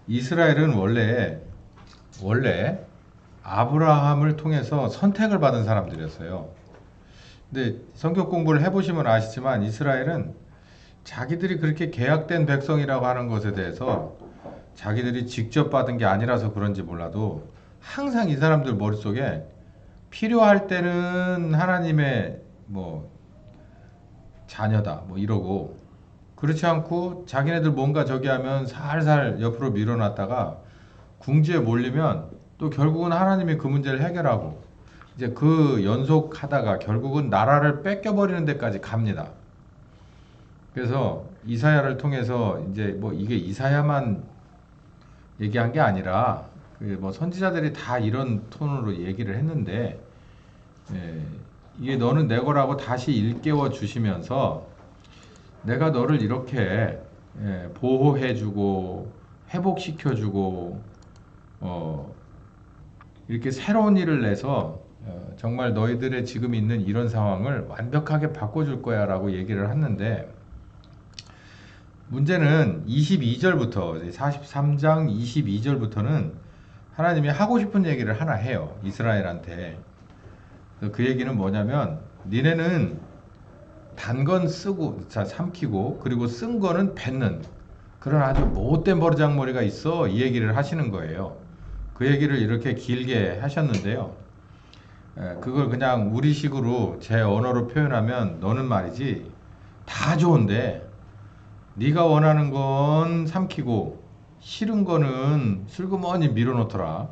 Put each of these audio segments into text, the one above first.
이스라엘은 원래 아브라함을 통해서 선택을 받은 사람들이었어요. 근데 성경 공부를 해보시면 아시지만 이스라엘은 자기들이 그렇게 계약된 백성이라고 하는 것에 대해서 자기들이 직접 받은 게 아니라서 그런지 몰라도 항상 이 사람들 머릿속에 필요할 때는 하나님의 뭐 자녀다 뭐 이러고, 그렇지 않고 자기네들 뭔가 저기 하면 살살 옆으로 밀어놨다가 궁지에 몰리면 또 결국은 하나님이 그 문제를 해결하고, 이제 그 연속하다가 결국은 나라를 뺏겨버리는 데까지 갑니다. 그래서 이사야를 통해서 이제 뭐 이게 이사야만 얘기한 게 아니라 그 뭐 선지자들이 다 이런 톤으로 얘기를 했는데, 예, 이게 너는 내 거라고 다시 일깨워 주시면서 내가 너를 이렇게 보호해주고 회복시켜주고 이렇게 새로운 일을 내서 정말 너희들의 지금 있는 이런 상황을 완벽하게 바꿔줄 거야 라고 얘기를 했는데, 문제는 22절부터 43장 22절부터는 하나님이 하고 싶은 얘기를 하나 해요, 이스라엘한테. 그 얘기는 뭐냐면, 니네는 단 건 쓰고 삼키고 그리고 쓴 거는 뱉는 그런 아주 못된 버르장머리가 있어, 이 얘기를 하시는 거예요. 그 얘기를 이렇게 길게 하셨는데요, 그걸 그냥 우리식으로 제 언어로 표현하면, 너는 말이지 다 좋은데 네가 원하는 건 삼키고 싫은 거는 슬그머니 밀어놓더라.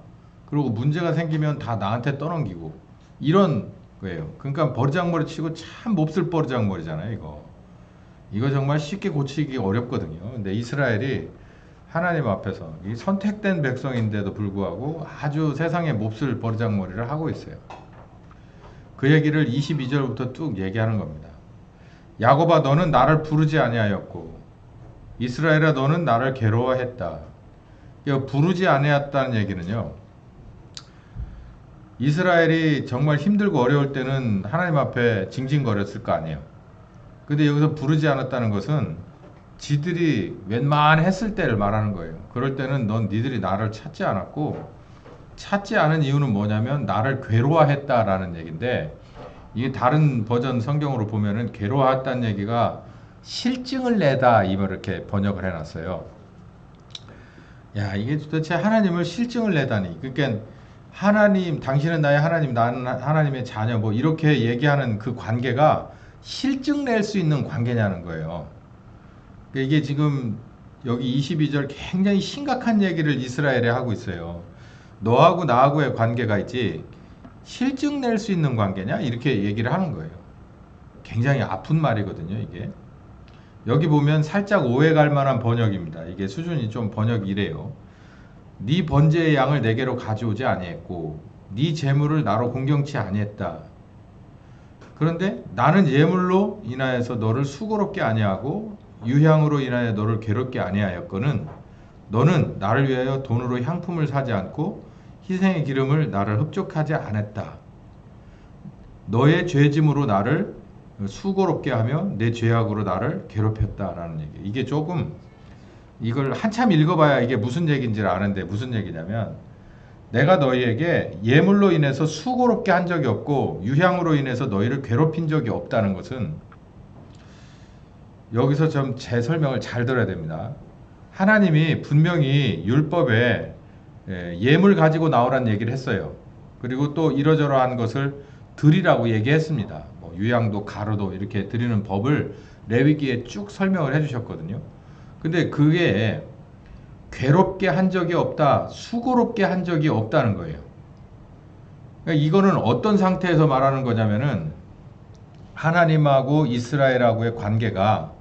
그리고 문제가 생기면 다 나한테 떠넘기고, 이런 거예요. 그러니까 버르장머리 치고 참 몹쓸 버르장머리잖아요, 이거 정말 쉽게 고치기 어렵거든요. 근데 이스라엘이 하나님 앞에서 이 선택된 백성인데도 불구하고 아주 세상에 몹쓸 버르장머리를 하고 있어요. 그 얘기를 22절부터 쭉 얘기하는 겁니다. 야곱아, 너는 나를 부르지 아니하였고 이스라엘아, 너는 나를 괴로워했다. 부르지 아니했다는 얘기는요, 이스라엘이 정말 힘들고 어려울 때는 하나님 앞에 징징거렸을 거 아니에요. 근데 여기서 부르지 않았다는 것은 지들이 웬만했을 때를 말하는 거예요. 그럴 때는 넌 니들이 나를 찾지 않았고, 찾지 않은 이유는 뭐냐면 나를 괴로워했다라는 얘기인데, 이게 다른 버전 성경으로 보면은 괴로워했다는 얘기가 실증을 내다 이렇게 번역을 해놨어요. 야, 이게 도대체 하나님을 실증을 내다니. 그러니까 하나님, 당신은 나의 하나님, 나는 하나님의 자녀, 뭐 이렇게 얘기하는 그 관계가 실증 낼 수 있는 관계냐는 거예요. 이게 지금 여기 22절 굉장히 심각한 얘기를 이스라엘에 하고 있어요. 너하고 나하고의 관계가 있지 실증 낼 수 있는 관계냐? 이렇게 얘기를 하는 거예요. 굉장히 아픈 말이거든요, 이게. 여기 보면 살짝 오해 갈 만한 번역입니다. 이게 수준이 좀 번역이 이래요. 네 번제의 양을 내게로 가져오지 아니했고 네 재물을 나로 공경치 아니했다. 그런데 나는 예물로 인하여서 너를 수고롭게 아니하고 유향으로 인하여 너를 괴롭게 아니하였거는 너는 나를 위하여 돈으로 향품을 사지 않고 희생의 기름을 나를 흡족하지 않았다. 너의 죄짐으로 나를 수고롭게 하며 내 죄악으로 나를 괴롭혔다라는 얘기. 이게 조금, 이걸 한참 읽어봐야 이게 무슨 얘기인지를 아는데, 무슨 얘기냐면, 내가 너희에게 예물로 인해서 수고롭게 한 적이 없고 유향으로 인해서 너희를 괴롭힌 적이 없다는 것은, 여기서 좀 제 설명을 잘 들어야 됩니다. 하나님이 분명히 율법에 예물 가지고 나오라는 얘기를 했어요. 그리고 또 이러저러한 것을 드리라고 얘기했습니다. 뭐 유향도 가루도 이렇게 드리는 법을 레위기에 쭉 설명을 해주셨거든요. 근데 그게 괴롭게 한 적이 없다, 수고롭게 한 적이 없다는 거예요. 그러니까 이거는 어떤 상태에서 말하는 거냐면은, 하나님하고 이스라엘하고의 관계가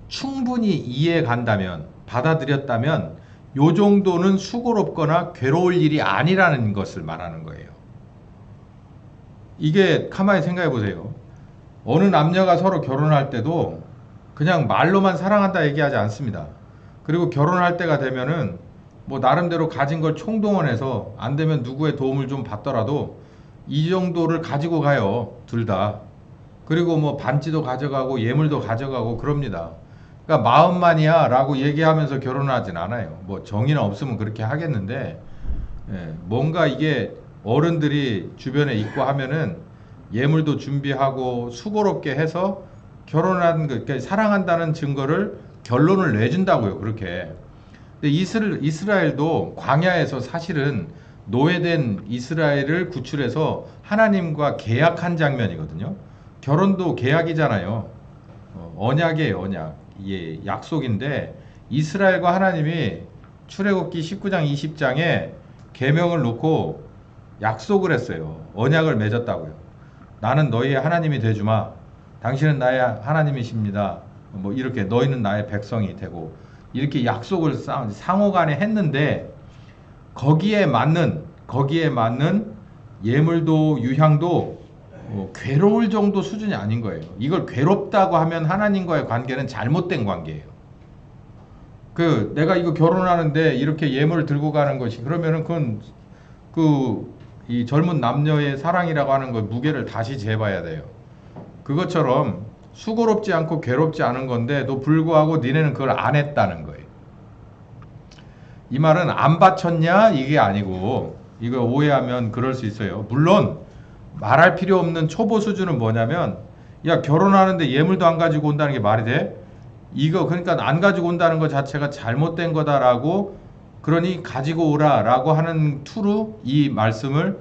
충분히 이해 간다면, 받아들였다면 요 정도는 수고롭거나 괴로울 일이 아니라는 것을 말하는 거예요. 이게 가만히 생각해 보세요. 어느 남녀가 서로 결혼할 때도 그냥 말로만 사랑한다 얘기하지 않습니다. 그리고 결혼할 때가 되면은 뭐 나름대로 가진 걸 총동원해서 안 되면 누구의 도움을 좀 받더라도 이 정도를 가지고 가요, 둘 다. 그리고 뭐 반지도 가져가고 예물도 가져가고 그럽니다. 그러니까 마음만이야 라고 얘기하면서 결혼하진 않아요. 뭐 정의는 없으면 그렇게 하겠는데, 뭔가 이게 어른들이 주변에 있고 하면은 예물도 준비하고 수고롭게 해서 결혼한 그, 그러니까 사랑한다는 증거를 결론을 내준다고요. 그렇게. 근데 이스라엘도 광야에서 사실은 노예된 이스라엘을 구출해서 하나님과 계약한 장면이거든요. 결혼도 계약이잖아요. 언약이에요, 언약. 예, 약속인데 이스라엘과 하나님이 출애굽기 19장 20장에 계명을 놓고 약속을 했어요. 언약을 맺었다고요. 나는 너희의 하나님이 되주마. 당신은 나의 하나님이십니다. 뭐 이렇게 너희는 나의 백성이 되고 이렇게 약속을 상호간에 했는데 거기에 맞는 예물도 유향도 괴로울 정도 수준이 아닌 거예요. 이걸 괴롭다고 하면 하나님과의 관계는 잘못된 관계예요. 그 내가 이거 결혼하는데 이렇게 예물을 들고 가는 것이 그러면은 그건 이 젊은 남녀의 사랑이라고 하는 걸 무게를 다시 재봐야 돼요. 그것처럼 수고롭지 않고 괴롭지 않은 건데도 불구하고 니네는 그걸 안 했다는 거예요. 이 말은 안 바쳤냐 이게 아니고 이거 오해하면 그럴 수 있어요. 물론 말할 필요 없는 초보 수준은 뭐냐면 야 결혼하는데 예물도 안 가지고 온다는 게 말이 돼? 이거 그러니까 안 가지고 온다는 것 자체가 잘못된 거다라고 그러니 가지고 오라라고 하는 투로 이 말씀을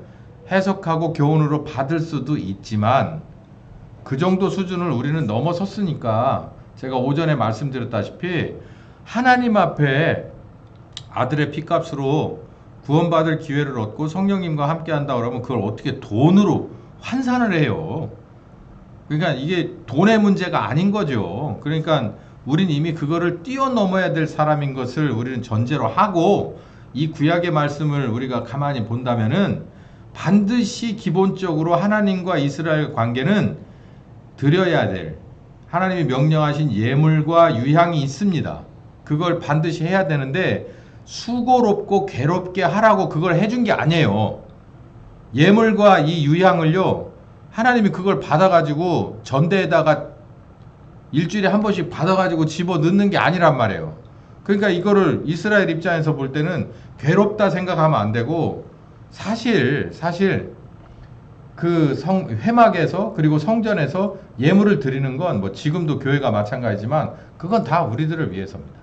해석하고 교훈으로 받을 수도 있지만 그 정도 수준을 우리는 넘어섰으니까 제가 오전에 말씀드렸다시피 하나님 앞에 아들의 피값으로 구원받을 기회를 얻고 성령님과 함께 한다 그러면 그걸 어떻게 돈으로 환산을 해요. 그러니까 이게 돈의 문제가 아닌 거죠. 그러니까 우린 이미 그거를 뛰어넘어야 될 사람인 것을 우리는 전제로 하고 이 구약의 말씀을 우리가 가만히 본다면은 반드시 기본적으로 하나님과 이스라엘 관계는 드려야 될 하나님이 명령하신 예물과 유향이 있습니다. 그걸 반드시 해야 되는데 수고롭고 괴롭게 하라고 그걸 해준 게 아니에요. 예물과 이 유향을요 하나님이 그걸 받아가지고 전대에다가 일주일에 한 번씩 받아가지고 집어 넣는 게 아니란 말이에요. 그러니까 이거를 이스라엘 입장에서 볼 때는 괴롭다 생각하면 안 되고 사실 그 회막에서 그리고 성전에서 예물을 드리는 건 뭐 지금도 교회가 마찬가지지만 그건 다 우리들을 위해서입니다.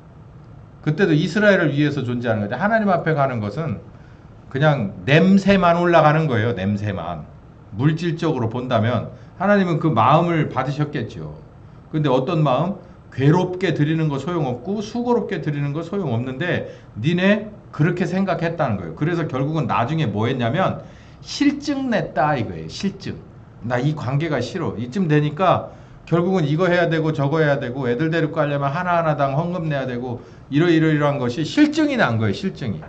그때도 이스라엘을 위해서 존재하는 거죠. 하나님 앞에 가는 것은 그냥 냄새만 올라가는 거예요. 냄새만. 물질적으로 본다면 하나님은 그 마음을 받으셨겠죠. 근데 어떤 마음? 괴롭게 드리는 거 소용없고 수고롭게 드리는 거 소용없는데 니네 그렇게 생각했다는 거예요. 그래서 결국은 나중에 뭐 했냐면 실증 냈다 이거예요. 실증. 나 이 관계가 싫어. 이쯤 되니까 결국은 이거 해야 되고 저거 해야 되고 애들 데리고 가려면 하나하나당 헌금 내야 되고 이러이러한 것이 실증이 난 거예요. 실증이.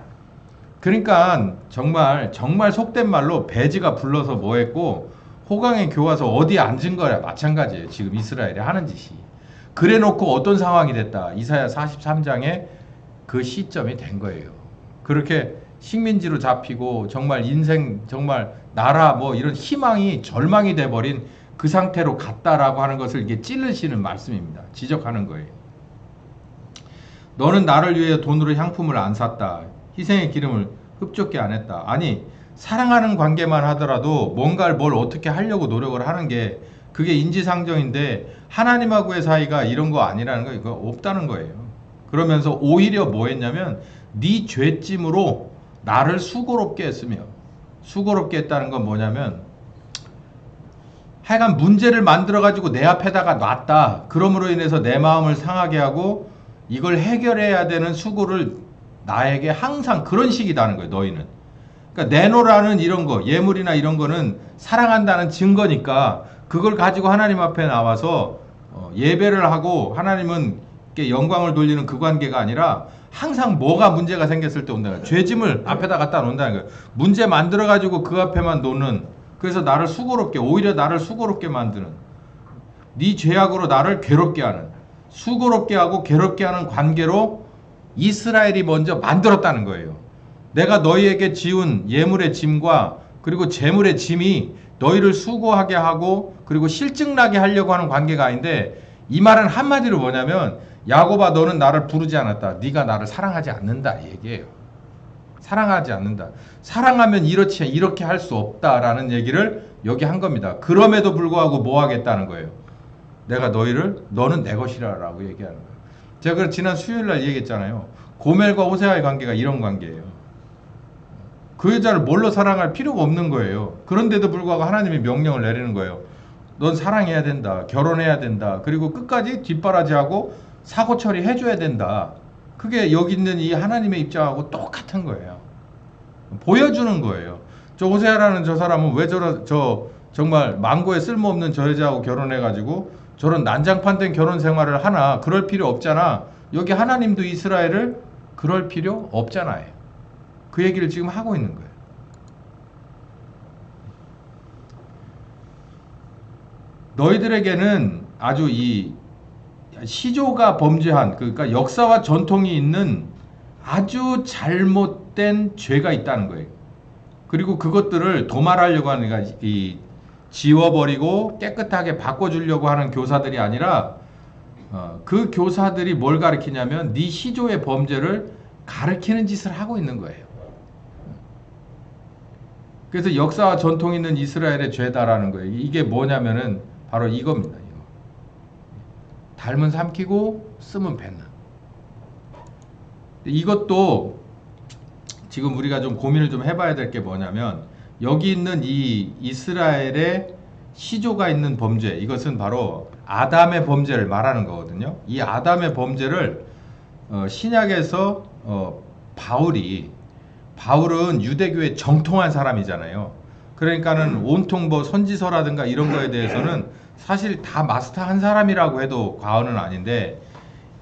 그러니까 정말 속된 말로 배지가 불러서 뭐 했고 호강에 교와서 어디에 앉은 거야 마찬가지예요. 지금 이스라엘이 하는 짓이. 그래 놓고 어떤 상황이 됐다. 이사야 43장에 그 시점이 된 거예요. 그렇게 식민지로 잡히고 정말 인생 정말 나라 뭐 이런 희망이 절망이 돼버린 그 상태로 갔다라고 하는 것을 이게 찔르시는 말씀입니다. 지적하는 거예요. 너는 나를 위해 돈으로 향품을 안 샀다. 희생의 기름을 흡족게 안 했다. 아니 사랑하는 관계만 하더라도 뭔가를 뭘 어떻게 하려고 노력을 하는 게 그게 인지상정인데 하나님하고의 사이가 이런 거 아니라는 거 이거 없다는 거예요. 그러면서 오히려 뭐 했냐면 네 죄짐으로 나를 수고롭게 했으며 수고롭게 했다는 건 뭐냐면 하여간 문제를 만들어 가지고 내 앞에다가 놨다. 그러므로 인해서 내 마음을 상하게 하고 이걸 해결해야 되는 수고를 나에게 항상 그런 식이다는 거예요. 너희는. 그러니까 내놓으라는 이런 거 예물이나 이런 거는 사랑한다는 증거니까 그걸 가지고 하나님 앞에 나와서 예배를 하고 하나님은 영광을 돌리는 그 관계가 아니라 항상 뭐가 문제가 생겼을 때 온다는 거예요. 죄짐을 앞에다 갖다 놓는다는 거예요. 문제 만들어 가지고 그 앞에만 놓는 그래서 나를 수고롭게 오히려 나를 수고롭게 만드는 네 죄악으로 나를 괴롭게 하는 수고롭게 하고 괴롭게 하는 관계로 이스라엘이 먼저 만들었다는 거예요. 내가 너희에게 지운 예물의 짐과 그리고 재물의 짐이 너희를 수고하게 하고 그리고 실증나게 하려고 하는 관계가 아닌데 이 말은 한마디로 뭐냐면 야곱아 너는 나를 부르지 않았다. 네가 나를 사랑하지 않는다 이 얘기예요. 사랑하지 않는다. 사랑하면 이렇게 할 수 없다라는 얘기를 여기 한 겁니다. 그럼에도 불구하고 뭐 하겠다는 거예요. 내가 너는 내 것이라라고 얘기하는 거예요. 제가 지난 수요일 날 얘기했잖아요. 고멜과 호세아의 관계가 이런 관계예요. 그 여자를 뭘로 사랑할 필요가 없는 거예요. 그런데도 불구하고 하나님이 명령을 내리는 거예요. 넌 사랑해야 된다. 결혼해야 된다. 그리고 끝까지 뒷바라지하고 사고 처리해줘야 된다. 그게 여기 있는 이 하나님의 입장하고 똑같은 거예요. 보여주는 거예요. 저 호세아라는 저 사람은 왜 정말 망고에 쓸모없는 저 여자하고 결혼해가지고 저런 난장판된 결혼 생활을 하나. 그럴 필요 없잖아. 여기 하나님도 이스라엘을 그럴 필요 없잖아요. 그 얘기를 지금 하고 있는 거예요. 너희들에게는 아주 이 시조가 범죄한 그러니까 역사와 전통이 있는 아주 잘못된 죄가 있다는 거예요. 그리고 그것들을 도말하려고 하는 그러니까 이 지워버리고 깨끗하게 바꿔주려고 하는 교사들이 아니라 그 교사들이 뭘 가르치냐면 네 시조의 범죄를 가르치는 짓을 하고 있는 거예요. 그래서 역사와 전통 있는 이스라엘의 죄다라는 거예요. 이게 뭐냐면은 바로 이겁니다. 이거. 닮은 삼키고 쓰면 뱉는. 이것도 지금 우리가 좀 고민을 좀 해봐야 될 게 뭐냐면 여기 있는 이 이스라엘의 시조가 있는 범죄 이것은 바로 아담의 범죄를 말하는 거거든요. 이 아담의 범죄를 신약에서 바울은 유대교의 정통한 사람이잖아요. 그러니까는 온통 뭐 선지서라든가 이런 거에 대해서는 사실 다 마스터한 사람이라고 해도 과언은 아닌데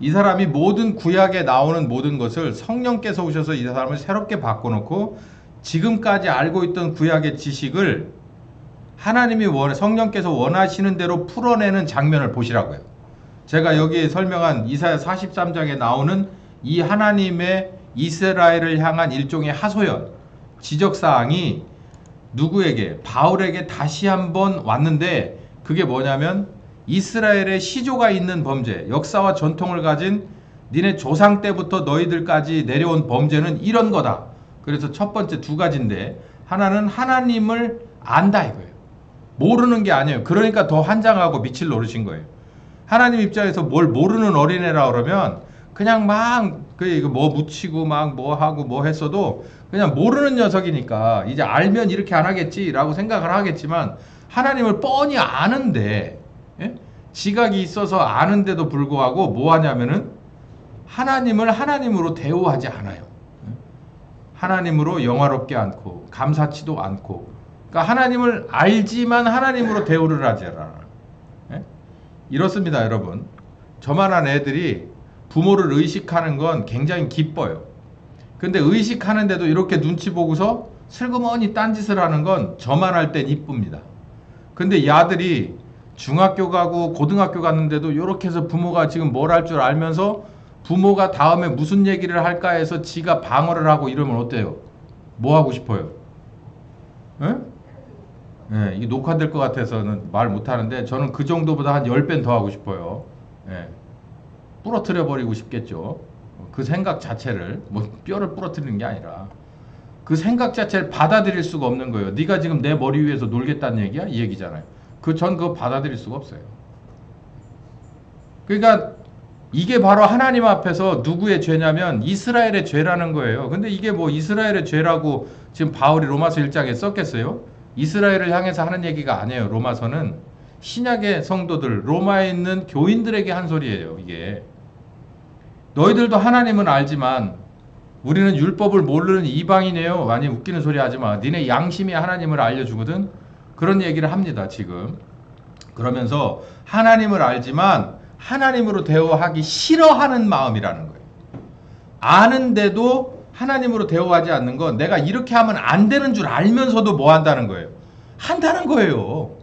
이 사람이 모든 구약에 나오는 모든 것을 성령께서 오셔서 이 사람을 새롭게 바꿔놓고 지금까지 알고 있던 구약의 지식을 하나님이 성령께서 원하시는 대로 풀어내는 장면을 보시라고요. 제가 여기 설명한 이사야 43장에 나오는 이 하나님의 이스라엘을 향한 일종의 하소연, 지적사항이 누구에게? 바울에게 다시 한번 왔는데 그게 뭐냐면 이스라엘의 시조가 있는 범죄, 역사와 전통을 가진 니네 조상 때부터 너희들까지 내려온 범죄는 이런 거다. 그래서 첫 번째 두 가지인데 하나는 하나님을 안다 이거예요. 모르는 게 아니에요. 그러니까 더 환장하고 미칠 노릇인 거예요. 하나님 입장에서 뭘 모르는 어린애라 그러면 그냥 막 뭐 묻히고 막 뭐 하고 뭐 했어도 그냥 모르는 녀석이니까 이제 알면 이렇게 안 하겠지라고 생각을 하겠지만 하나님을 뻔히 아는데 예? 지각이 있어서 아는데도 불구하고 뭐 하냐면은 하나님을 하나님으로 대우하지 않아요. 하나님으로 영화롭게 않고 감사치도 않고 그러니까 하나님을 알지만 하나님으로 대우를 하지 않아. 예? 이렇습니다 여러분. 저만한 애들이 부모를 의식하는 건 굉장히 기뻐요. 근데 의식하는데도 이렇게 눈치 보고서 슬그머니 딴짓을 하는 건 저만 할 땐 이쁩니다. 근데 이 아들이 중학교 가고 고등학교 갔는데도 이렇게 해서 부모가 지금 뭘 할 줄 알면서 부모가 다음에 무슨 얘기를 할까 해서 지가 방어를 하고 이러면 어때요? 뭐 하고 싶어요? 예? 예, 이게 녹화될 것 같아서는 말 못하는데 저는 그 정도보다 한 10배는 더 하고 싶어요. 예. 부러뜨려 버리고 싶겠죠. 그 생각 자체를 뭐 뼈를 부러뜨리는 게 아니라 그 생각 자체를 받아들일 수가 없는 거예요. 네가 지금 내 머리 위에서 놀겠다는 얘기야? 이 얘기잖아요. 전 그거 받아들일 수가 없어요. 그러니까 이게 바로 하나님 앞에서 누구의 죄냐면 이스라엘의 죄라는 거예요. 근데 이게 뭐 이스라엘의 죄라고 지금 바울이 로마서 1장에 썼겠어요? 이스라엘을 향해서 하는 얘기가 아니에요. 로마서는 신약의 성도들, 로마에 있는 교인들에게 한 소리예요. 이게 너희들도 하나님은 알지만 우리는 율법을 모르는 이방이네요. 많이 웃기는 소리 하지 마. 니네 양심이 하나님을 알려주거든. 그런 얘기를 합니다. 지금 그러면서 하나님을 알지만 하나님으로 대우하기 싫어하는 마음이라는 거예요. 아는데도 하나님으로 대우하지 않는 건 내가 이렇게 하면 안 되는 줄 알면서도 뭐 한다는 거예요? 한다는 거예요.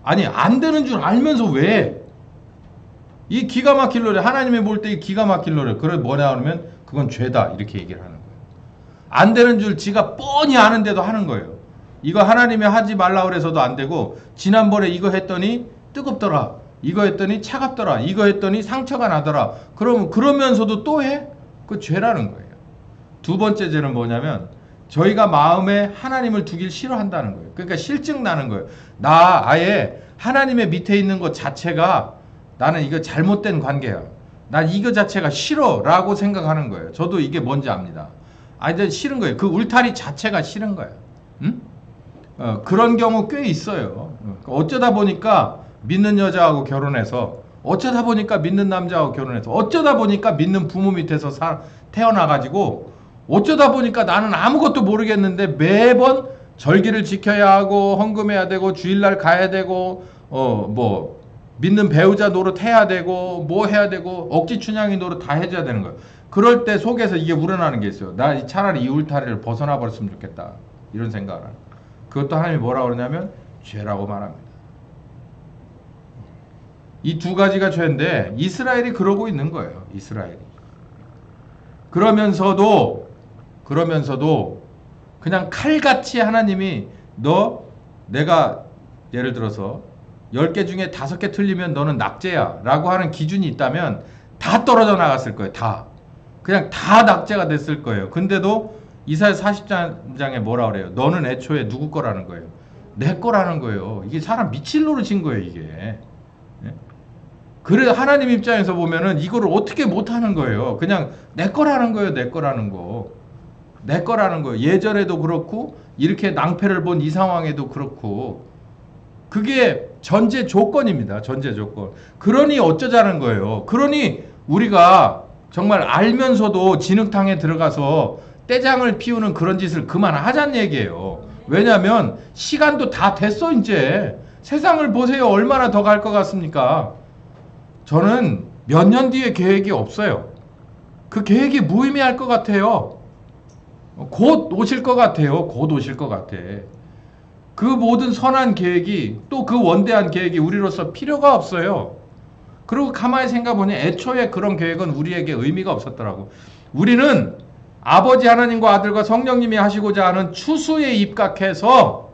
아니 안 되는 줄 알면서 왜? 이 기가 막힐 노래 하나님이 볼 때 이 기가 막힐 노래 그래 뭐냐 하면 그건 죄다 이렇게 얘기를 하는 거예요. 안 되는 줄 지가 뻔히 아는데도 하는 거예요. 이거 하나님이 하지 말라 그래서도 안 되고 지난번에 이거 했더니 뜨겁더라. 이거 했더니 차갑더라. 이거 했더니 상처가 나더라. 그러면서도 또 해? 그 죄라는 거예요. 두 번째 죄는 뭐냐면 저희가 마음에 하나님을 두길 싫어한다는 거예요. 그러니까 실증 나는 거예요. 나 아예 하나님의 밑에 있는 것 자체가 나는 이거 잘못된 관계야. 난 이거 자체가 싫어라고 생각하는 거예요. 저도 이게 뭔지 압니다. 아니, 싫은 거예요. 그 울타리 자체가 싫은 거예요. 응? 그런 경우 꽤 있어요. 어쩌다 보니까 믿는 여자하고 결혼해서, 어쩌다 보니까 믿는 남자하고 결혼해서, 어쩌다 보니까 믿는 부모 밑에서 태어나가지고, 어쩌다 보니까 나는 아무것도 모르겠는데 매번 절기를 지켜야 하고 헌금해야 되고 주일날 가야 되고 믿는 배우자 노릇 해야 되고 뭐 해야 되고 억지 춘향이 노릇 다 해줘야 되는 거예요. 그럴 때 속에서 이게 우러나는 게 있어요. 나 차라리 이 울타리를 벗어나 버렸으면 좋겠다. 이런 생각을 하는. 그것도 하나님이 뭐라고 그러냐면 죄라고 말합니다. 이 두 가지가 죄인데 이스라엘이 그러고 있는 거예요. 이스라엘이. 그러면서도 그냥 칼같이 하나님이 내가 예를 들어서 10개 중에 5개 틀리면 너는 낙제야 라고 하는 기준이 있다면 다 떨어져 나갔을 거예요. 그냥 다 낙제가 됐을 거예요. 근데도 이사야 40장에 뭐라 그래요? 너는 애초에 누구 거라는 거예요? 내 거라는 거예요. 이게 사람 미칠 노릇인 거예요, 이게. 그래 하나님 입장에서 보면은 이거를 어떻게 못하는 거예요. 그냥 내 거라는 거예요. 내 거라는 거. 내 거라는 거예요. 예전에도 그렇고 이렇게 낭패를 본 이 상황에도 그렇고 그게 전제 조건입니다. 전제 조건. 그러니 어쩌자는 거예요. 그러니 우리가 정말 알면서도 진흙탕에 들어가서 떼장을 피우는 그런 짓을 그만하자는 얘기예요. 왜냐하면 시간도 다 됐어 이제. 세상을 보세요. 얼마나 더 갈 것 같습니까? 저는 몇 년 뒤에 계획이 없어요. 그 계획이 무의미할 것 같아요. 곧 오실 것 같아요. 곧 오실 것 같아. 그 모든 선한 계획이 또 그 원대한 계획이 우리로서 필요가 없어요. 그리고 가만히 생각해보니 애초에 그런 계획은 우리에게 의미가 없었더라고. 우리는 아버지 하나님과 아들과 성령님이 하시고자 하는 추수에 입각해서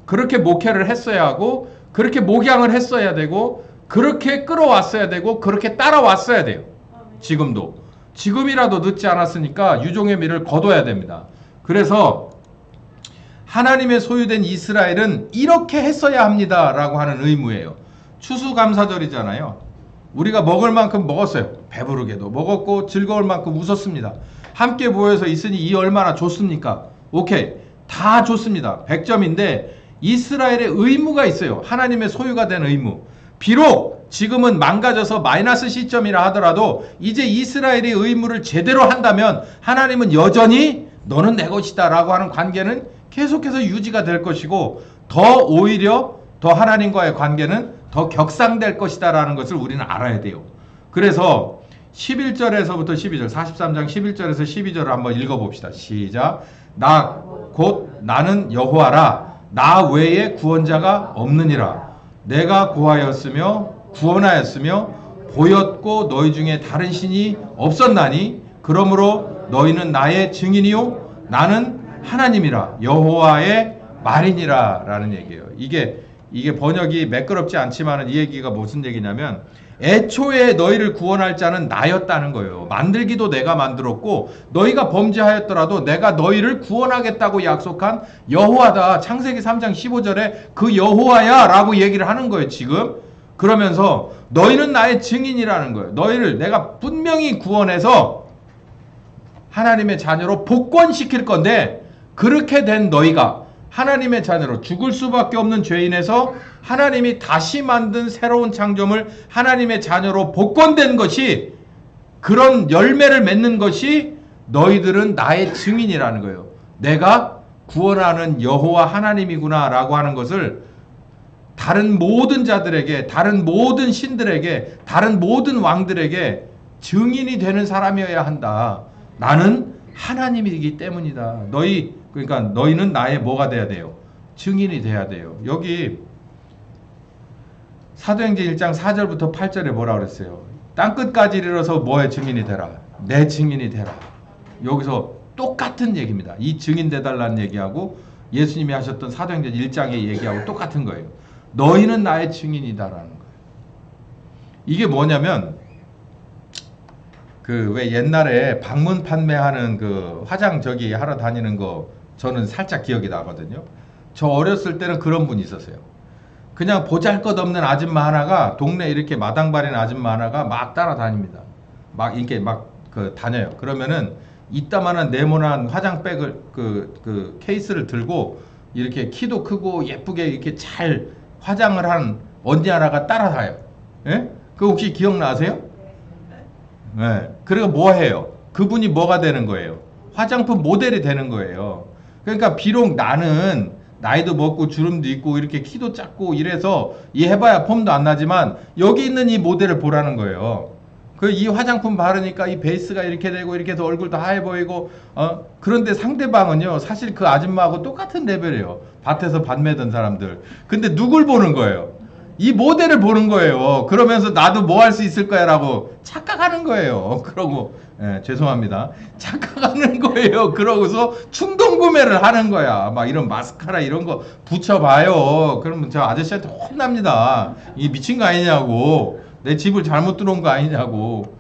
그렇게 목회를 했어야 하고 그렇게 목양을 했어야 되고 그렇게 끌어왔어야 되고 그렇게 따라왔어야 돼요. 지금이라도 늦지 않았으니까 유종의 미를 거둬야 됩니다. 그래서 하나님의 소유된 이스라엘은 이렇게 했어야 합니다 라고 하는 의무예요. 추수감사절이잖아요. 우리가 먹을 만큼 먹었어요. 배부르게도 먹었고 즐거울 만큼 웃었습니다. 함께 모여서 있으니 이 얼마나 좋습니까? 오케이, 다 좋습니다. 100점인데 이스라엘의 의무가 있어요. 하나님의 소유가 된 의무. 비록 지금은 망가져서 마이너스 시점이라 하더라도 이제 이스라엘의 의무를 제대로 한다면 하나님은 여전히 너는 내 것이다 라고 하는 관계는 계속해서 유지가 될 것이고 오히려 더 하나님과의 관계는 더 격상될 것이다 라는 것을 우리는 알아야 돼요. 그래서 11절에서부터 12절 43장 11절에서 12절을 한번 읽어봅시다. 시작. 곧 나는 여호와라. 나 외에 구원자가 없느니라. 내가 고하였으며 구원하였으며 보였고 너희 중에 다른 신이 없었나니 그러므로 너희는 나의 증인이요 나는 하나님이라 여호와의 말이니라 라는 얘기예요. 이게 번역이 매끄럽지 않지만 이 얘기가 무슨 얘기냐면 애초에 너희를 구원할 자는 나였다는 거예요. 만들기도 내가 만들었고 너희가 범죄하였더라도 내가 너희를 구원하겠다고 약속한 여호와다. 창세기 3장 15절에 그 여호와야 라고 얘기를 하는 거예요. 지금 그러면서 너희는 나의 증인이라는 거예요. 너희를 내가 분명히 구원해서 하나님의 자녀로 복권시킬 건데 그렇게 된 너희가 하나님의 자녀로 죽을 수밖에 없는 죄인에서 하나님이 다시 만든 새로운 창조물 하나님의 자녀로 복권된 것이 그런 열매를 맺는 것이 너희들은 나의 증인이라는 거예요. 내가 구원하는 여호와 하나님이구나 라고 하는 것을 다른 모든 자들에게 다른 모든 신들에게 다른 모든 왕들에게 증인이 되는 사람이어야 한다. 나는 하나님이기 때문이다. 그러니까 너희는 나의 뭐가 돼야 돼요? 증인이 돼야 돼요. 여기 사도행전 1장 4절부터 8절에 뭐라 그랬어요? 땅끝까지 이르러서 뭐의 증인이 되라? 내 증인이 되라. 여기서 똑같은 얘기입니다. 이 증인 되달라는 얘기하고 예수님이 하셨던 사도행전 1장의 얘기하고 똑같은 거예요. 너희는 나의 증인이다라는 거예요. 이게 뭐냐면 그 왜 옛날에 방문 판매하는 그 화장 저기 하러 다니는 거 저는 살짝 기억이 나거든요. 저 어렸을 때는 그런 분이 있었어요. 그냥 보잘것없는 아줌마 하나가 동네 이렇게 마당발인 아줌마 하나가 막 따라다닙니다. 막 이렇게 막 그 다녀요. 그러면은 이따만한 네모난 화장백을 그 케이스를 들고 이렇게 키도 크고 예쁘게 이렇게 잘 화장을 한 언니 하나가 따라다요. 예? 그 혹시 기억나세요? 네. 그리고 뭐 해요? 그분이 뭐가 되는 거예요? 화장품 모델이 되는 거예요. 그러니까 비록 나는 나이도 먹고 주름도 있고 이렇게 키도 작고 이래서 이 해봐야 폼도 안 나지만 여기 있는 이 모델을 보라는 거예요. 그 이 화장품 바르니까 이 베이스가 이렇게 되고 이렇게 해서 얼굴도 하얘 보이고 그런데 상대방은요 사실 그 아줌마하고 똑같은 레벨이에요. 밭에서 밭 매던 사람들. 근데 누굴 보는 거예요? 이 모델을 보는 거예요. 그러면서 나도 뭐 할 수 있을 거야 라고 착각하는 거예요. 그러고 죄송합니다. 착각하는 거예요. 그러고서 충동 구매를 하는 거야. 막 이런 마스카라 이런 거 붙여봐요. 그러면 저 아저씨한테 혼납니다. 이 미친 거 아니냐고. 내 집을 잘못 들어온 거 아니냐고.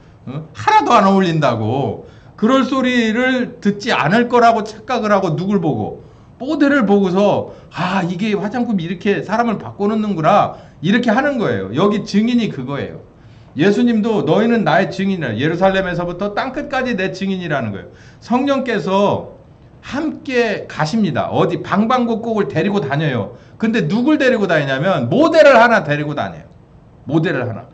하나도 안 어울린다고. 그럴 소리를 듣지 않을 거라고 착각을 하고 누굴 보고 모델을 보고서 아 이게 화장품이 이렇게 사람을 바꿔놓는구나 이렇게 하는 거예요. 여기 증인이 그거예요. 예수님도 너희는 나의 증인이라. 예루살렘에서부터 땅끝까지 내 증인이라는 거예요. 성령께서 함께 가십니다. 어디 방방곡곡을 데리고 다녀요. 근데 누굴 데리고 다니냐면 모델을 하나 데리고 다녀요. 모델을 하나.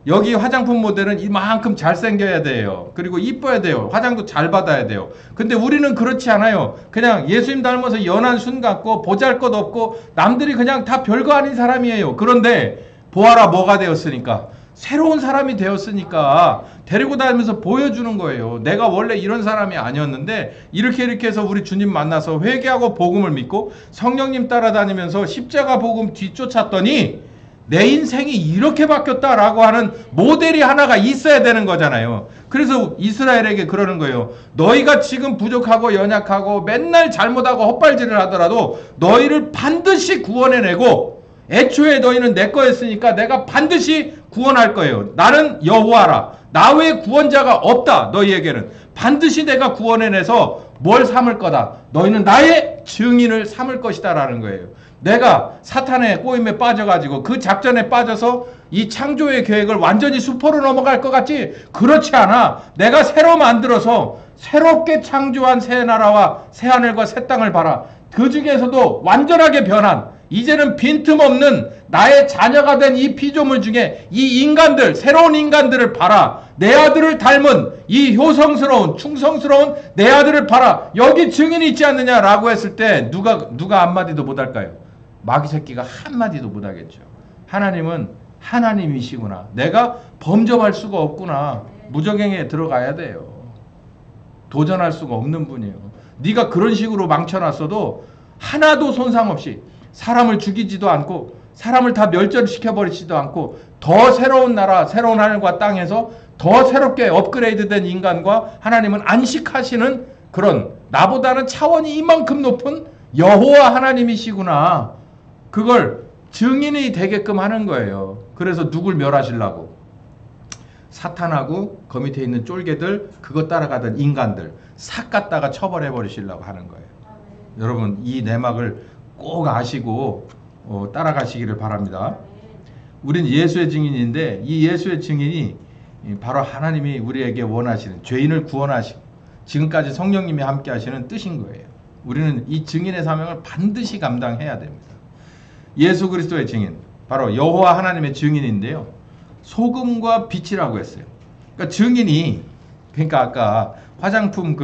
여기 화장품 모델은 이만큼 잘생겨야 돼요. 그리고 이뻐야 돼요. 화장도 잘 받아야 돼요. 근데 우리는 그렇지 않아요. 그냥 예수님 닮아서 연한 순 같고 보잘것없고 남들이 그냥 다 별거 아닌 사람이에요. 그런데 보아라 뭐가 되었으니까 새로운 사람이 되었으니까 데리고 다니면서 보여주는 거예요. 내가 원래 이런 사람이 아니었는데 이렇게 해서 우리 주님 만나서 회개하고 복음을 믿고 성령님 따라다니면서 십자가 복음 뒤쫓았더니 내 인생이 이렇게 바뀌었다라고 하는 모델이 하나가 있어야 되는 거잖아요. 그래서 이스라엘에게 그러는 거예요. 너희가 지금 부족하고 연약하고 맨날 잘못하고 헛발질을 하더라도 너희를 반드시 구원해내고 애초에 너희는 내 거였으니까 내가 반드시 구원할 거예요. 나는 여호와라. 나 외에 구원자가 없다. 너희에게는 반드시 내가 구원해내서 뭘 삼을 거다. 너희는 나의 증인을 삼을 것이다 라는 거예요. 내가 사탄의 꼬임에 빠져가지고 그 작전에 빠져서 이 창조의 계획을 완전히 수포로 넘어갈 것 같지? 그렇지 않아. 내가 새로 만들어서 새롭게 창조한 새 나라와 새 하늘과 새 땅을 봐라. 그 중에서도 완전하게 변한 이제는 빈틈없는 나의 자녀가 된 이 피조물 중에 이 인간들, 새로운 인간들을 봐라. 내 아들을 닮은 이 효성스러운 충성스러운 내 아들을 봐라. 여기 증인이 있지 않느냐라고 했을 때 누가 한마디도 못할까요? 마귀 새끼가 한마디도 못하겠죠. 하나님은 하나님이시구나. 내가 범접할 수가 없구나. 무적행에 들어가야 돼요. 도전할 수가 없는 분이에요. 네가 그런 식으로 망쳐놨어도 하나도 손상 없이 사람을 죽이지도 않고 사람을 다 멸절시켜버리지도 않고 더 새로운 나라 새로운 하늘과 땅에서 더 새롭게 업그레이드된 인간과 하나님은 안식하시는 그런 나보다는 차원이 이만큼 높은 여호와 하나님이시구나. 그걸 증인이 되게끔 하는 거예요. 그래서 누굴 멸하시려고? 사탄하고 그 밑에 있는 쫄개들 그거 따라가던 인간들 싹 갖다가 처벌해 버리시려고 하는 거예요. 여러분 이 내막을 꼭 아시고 따라가시기를 바랍니다. 우린 예수의 증인인데 이 예수의 증인이 바로 하나님이 우리에게 원하시는 죄인을 구원하시고 지금까지 성령님이 함께 하시는 뜻인 거예요. 우리는 이 증인의 사명을 반드시 감당해야 됩니다. 예수 그리스도의 증인, 바로 여호와 하나님의 증인인데요. 소금과 빛이라고 했어요. 그러니까 증인이, 그러니까 아까 화장품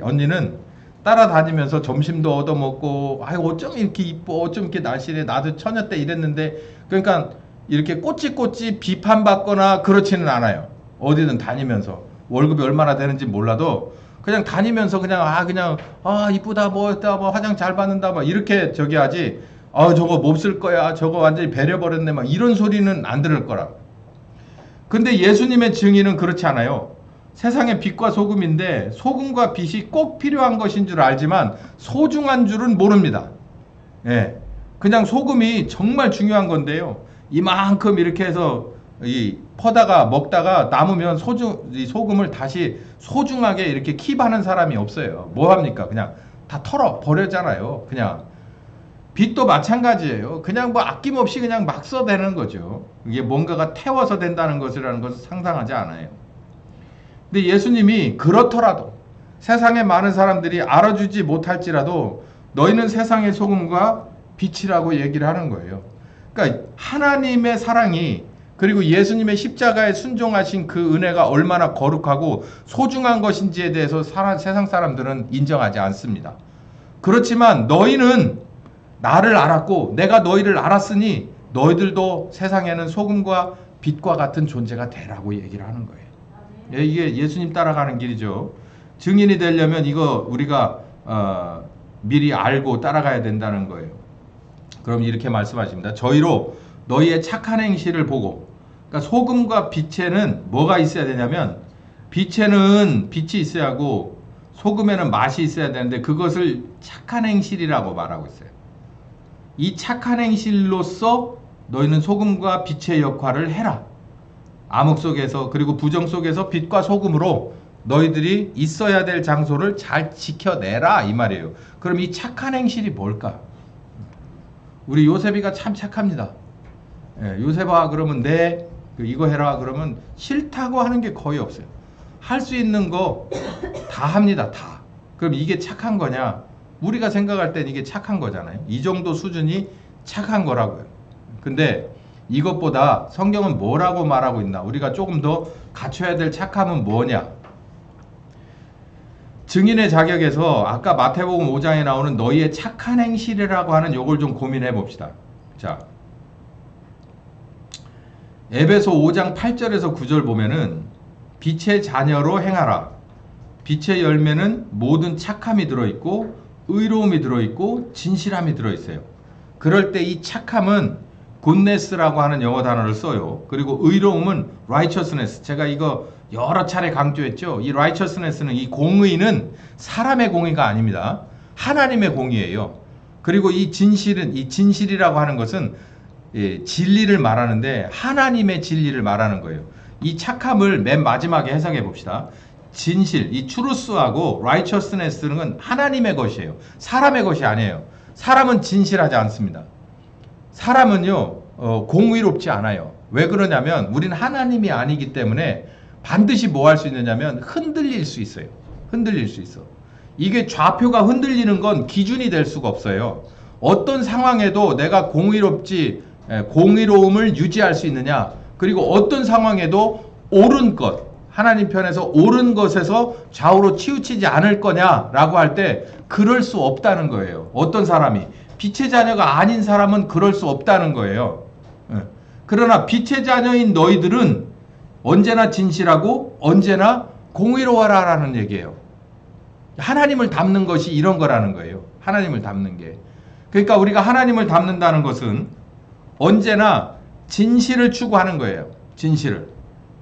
언니는 따라다니면서 점심도 얻어먹고, 아유 어쩜 이렇게 이뻐, 어쩜 이렇게 날씬해, 나도 처녀 때 이랬는데, 그러니까 이렇게 꼬치꼬치 비판받거나 그렇지는 않아요. 어디든 다니면서 월급이 얼마나 되는지 몰라도 그냥 다니면서 그냥 이쁘다 뭐 화장 잘 받는다 막 이렇게 하지. 저거 몹쓸 거야. 저거 완전히 배려버렸네. 막 이런 소리는 안 들을 거라. 근데 예수님의 증인은 그렇지 않아요. 세상의 빛과 소금인데 소금과 빛이 꼭 필요한 것인 줄 알지만 소중한 줄은 모릅니다. 그냥 소금이 정말 중요한 건데요. 이만큼 이렇게 해서 이 퍼다가 먹다가 남으면 이 소금을 다시 소중하게 이렇게 킵하는 사람이 없어요. 뭐 합니까? 그냥 다 털어 버려잖아요. 그냥 빚도 마찬가지예요. 그냥 뭐 아낌없이 그냥 막 써대는 거죠. 이게 뭔가가 태워서 된다는 것이라는 것을 상상하지 않아요. 근데 예수님이 그렇더라도 세상에 많은 사람들이 알아주지 못할지라도 너희는 세상의 소금과 빛이라고 얘기를 하는 거예요. 그러니까 하나님의 사랑이 그리고 예수님의 십자가에 순종하신 그 은혜가 얼마나 거룩하고 소중한 것인지에 대해서 세상 사람들은 인정하지 않습니다. 그렇지만 너희는 나를 알았고 내가 너희를 알았으니 너희들도 세상에는 소금과 빛과 같은 존재가 되라고 얘기를 하는 거예요. 이게 예수님 따라가는 길이죠. 증인이 되려면 이거 우리가 미리 알고 따라가야 된다는 거예요. 그럼 이렇게 말씀하십니다. 저희로 너희의 착한 행실을 보고, 그러니까 소금과 빛에는 뭐가 있어야 되냐면 빛에는 빛이 있어야 하고 소금에는 맛이 있어야 되는데 그것을 착한 행실이라고 말하고 있어요. 이 착한 행실로서 너희는 소금과 빛의 역할을 해라. 암흑 속에서 그리고 부정 속에서 빛과 소금으로 너희들이 있어야 될 장소를 잘 지켜내라 이 말이에요. 그럼 이 착한 행실이 뭘까? 우리 요셉이가 참 착합니다. 요셉아 그러면 이거 해라 그러면 싫다고 하는 게 거의 없어요. 할 수 있는 거 다 합니다. 다. 그럼 이게 착한 거냐? 우리가 생각할 땐 이게 착한 거잖아요. 이 정도 수준이 착한 거라고요. 근데 이것보다 성경은 뭐라고 말하고 있나? 우리가 조금 더 갖춰야 될 착함은 뭐냐? 증인의 자격에서 아까 마태복음 5장에 나오는 너희의 착한 행실이라고 하는 요걸 좀 고민해 봅시다. 자, 에베소 5장 8절에서 9절 보면은 빛의 자녀로 행하라. 빛의 열매는 모든 착함이 들어있고 의로움이 들어있고 진실함이 들어있어요. 그럴 때 이 착함은 goodness라고 하는 영어 단어를 써요. 그리고 의로움은 righteousness. 제가 이거 여러 차례 강조했죠. 이 righteousness는 이 공의는 사람의 공의가 아닙니다. 하나님의 공의예요. 그리고 이 진실이라고 하는 것은 진리를 말하는데 하나님의 진리를 말하는 거예요. 이 착함을 맨 마지막에 해석해 봅시다. 진실, 이 truth하고 righteousness는 하나님의 것이에요. 사람의 것이 아니에요. 사람은 진실하지 않습니다. 사람은요 공의롭지 않아요. 왜 그러냐면 우린 하나님이 아니기 때문에 반드시 뭐 할 수 있느냐면 흔들릴 수 있어요. 흔들릴 수 있어. 이게 좌표가 흔들리는 건 기준이 될 수가 없어요. 어떤 상황에도 내가 공의로움을 유지할 수 있느냐, 그리고 어떤 상황에도 옳은 것, 하나님 편에서 옳은 것에서 좌우로 치우치지 않을 거냐라고 할 때 그럴 수 없다는 거예요. 어떤 사람이 빛의 자녀가 아닌 사람은 그럴 수 없다는 거예요. 그러나 빛의 자녀인 너희들은 언제나 진실하고 언제나 공의로워라라는 얘기예요. 하나님을 닮는 것이 이런 거라는 거예요. 하나님을 닮는 게. 그러니까 우리가 하나님을 닮는다는 것은 언제나 진실을 추구하는 거예요. 진실을.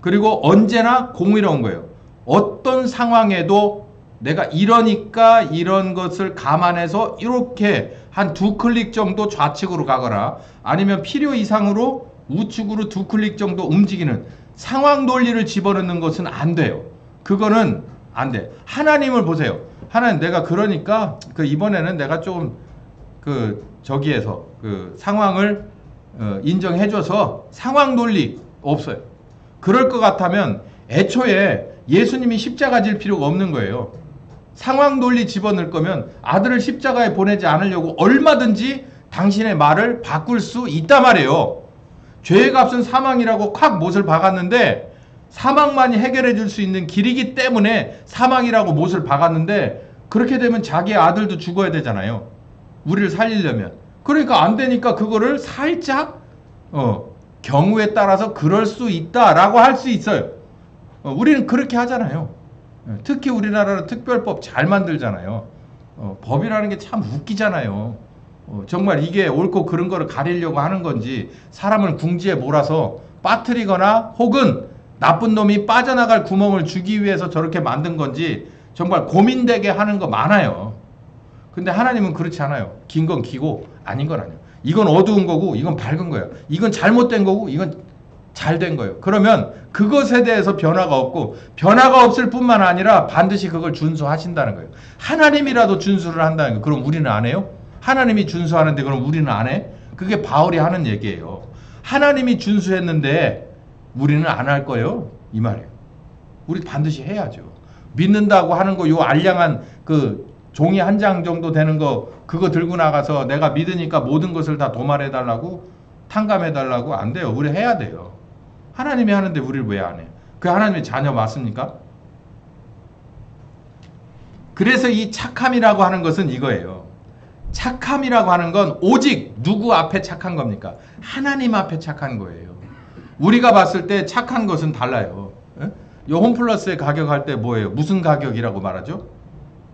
그리고 언제나 공의로운 거예요. 어떤 상황에도 내가 이러니까 이런 것을 감안해서 이렇게 한 2클릭 정도 좌측으로 가거나 아니면 필요 이상으로 우측으로 2클릭 정도 움직이는 상황 논리를 집어넣는 것은 안 돼요. 그거는 안 돼. 하나님을 보세요. 하나님 내가 그러니까 이번에는 내가 좀 저기에서 상황을 인정해줘서 상황 논리 없어요. 그럴 것 같으면 애초에 예수님이 십자가 질 필요가 없는 거예요. 상황 논리 집어넣을 거면 아들을 십자가에 보내지 않으려고 얼마든지 당신의 말을 바꿀 수 있단 말이에요. 죄의 값은 사망이라고 콱 못을 박았는데 사망만이 해결해 줄 수 있는 길이기 때문에 사망이라고 못을 박았는데 그렇게 되면 자기의 아들도 죽어야 되잖아요. 우리를 살리려면. 그러니까 안 되니까 그거를 살짝 경우에 따라서 그럴 수 있다라고 할 수 있어요. 우리는 그렇게 하잖아요. 특히 우리나라는 특별법 잘 만들잖아요. 법이라는 게 참 웃기잖아요. 정말 이게 옳고 그른 거를 가리려고 하는 건지 사람을 궁지에 몰아서 빠뜨리거나 혹은 나쁜 놈이 빠져나갈 구멍을 주기 위해서 저렇게 만든 건지 정말 고민되게 하는 거 많아요. 근데 하나님은 그렇지 않아요. 긴 건 기고 아닌 건 아니에요. 이건 어두운 거고 이건 밝은 거예요. 이건 잘못된 거고 이건 잘 된 거예요. 그러면 그것에 대해서 변화가 없고 변화가 없을 뿐만 아니라 반드시 그걸 준수하신다는 거예요. 하나님이라도 준수를 한다는 거예요. 그럼 우리는 안 해요? 하나님이 준수하는데 그럼 우리는 안 해? 그게 바울이 하는 얘기예요. 하나님이 준수했는데 우리는 안 할 거예요. 이 말이에요. 우리 반드시 해야죠. 믿는다고 하는 거, 요 알량한 그 종이 한 장 정도 되는 거, 그거 들고 나가서 내가 믿으니까 모든 것을 다 도말해달라고, 탕감해달라고 안 돼요. 우리 해야 돼요. 하나님이 하는데 우리를 왜 안 해? 그 하나님의 자녀 맞습니까? 그래서 이 착함이라고 하는 것은 이거예요. 착함이라고 하는 건 오직 누구 앞에 착한 겁니까? 하나님 앞에 착한 거예요. 우리가 봤을 때 착한 것은 달라요. 요 홈플러스의 가격 할 때 뭐예요? 무슨 가격이라고 말하죠?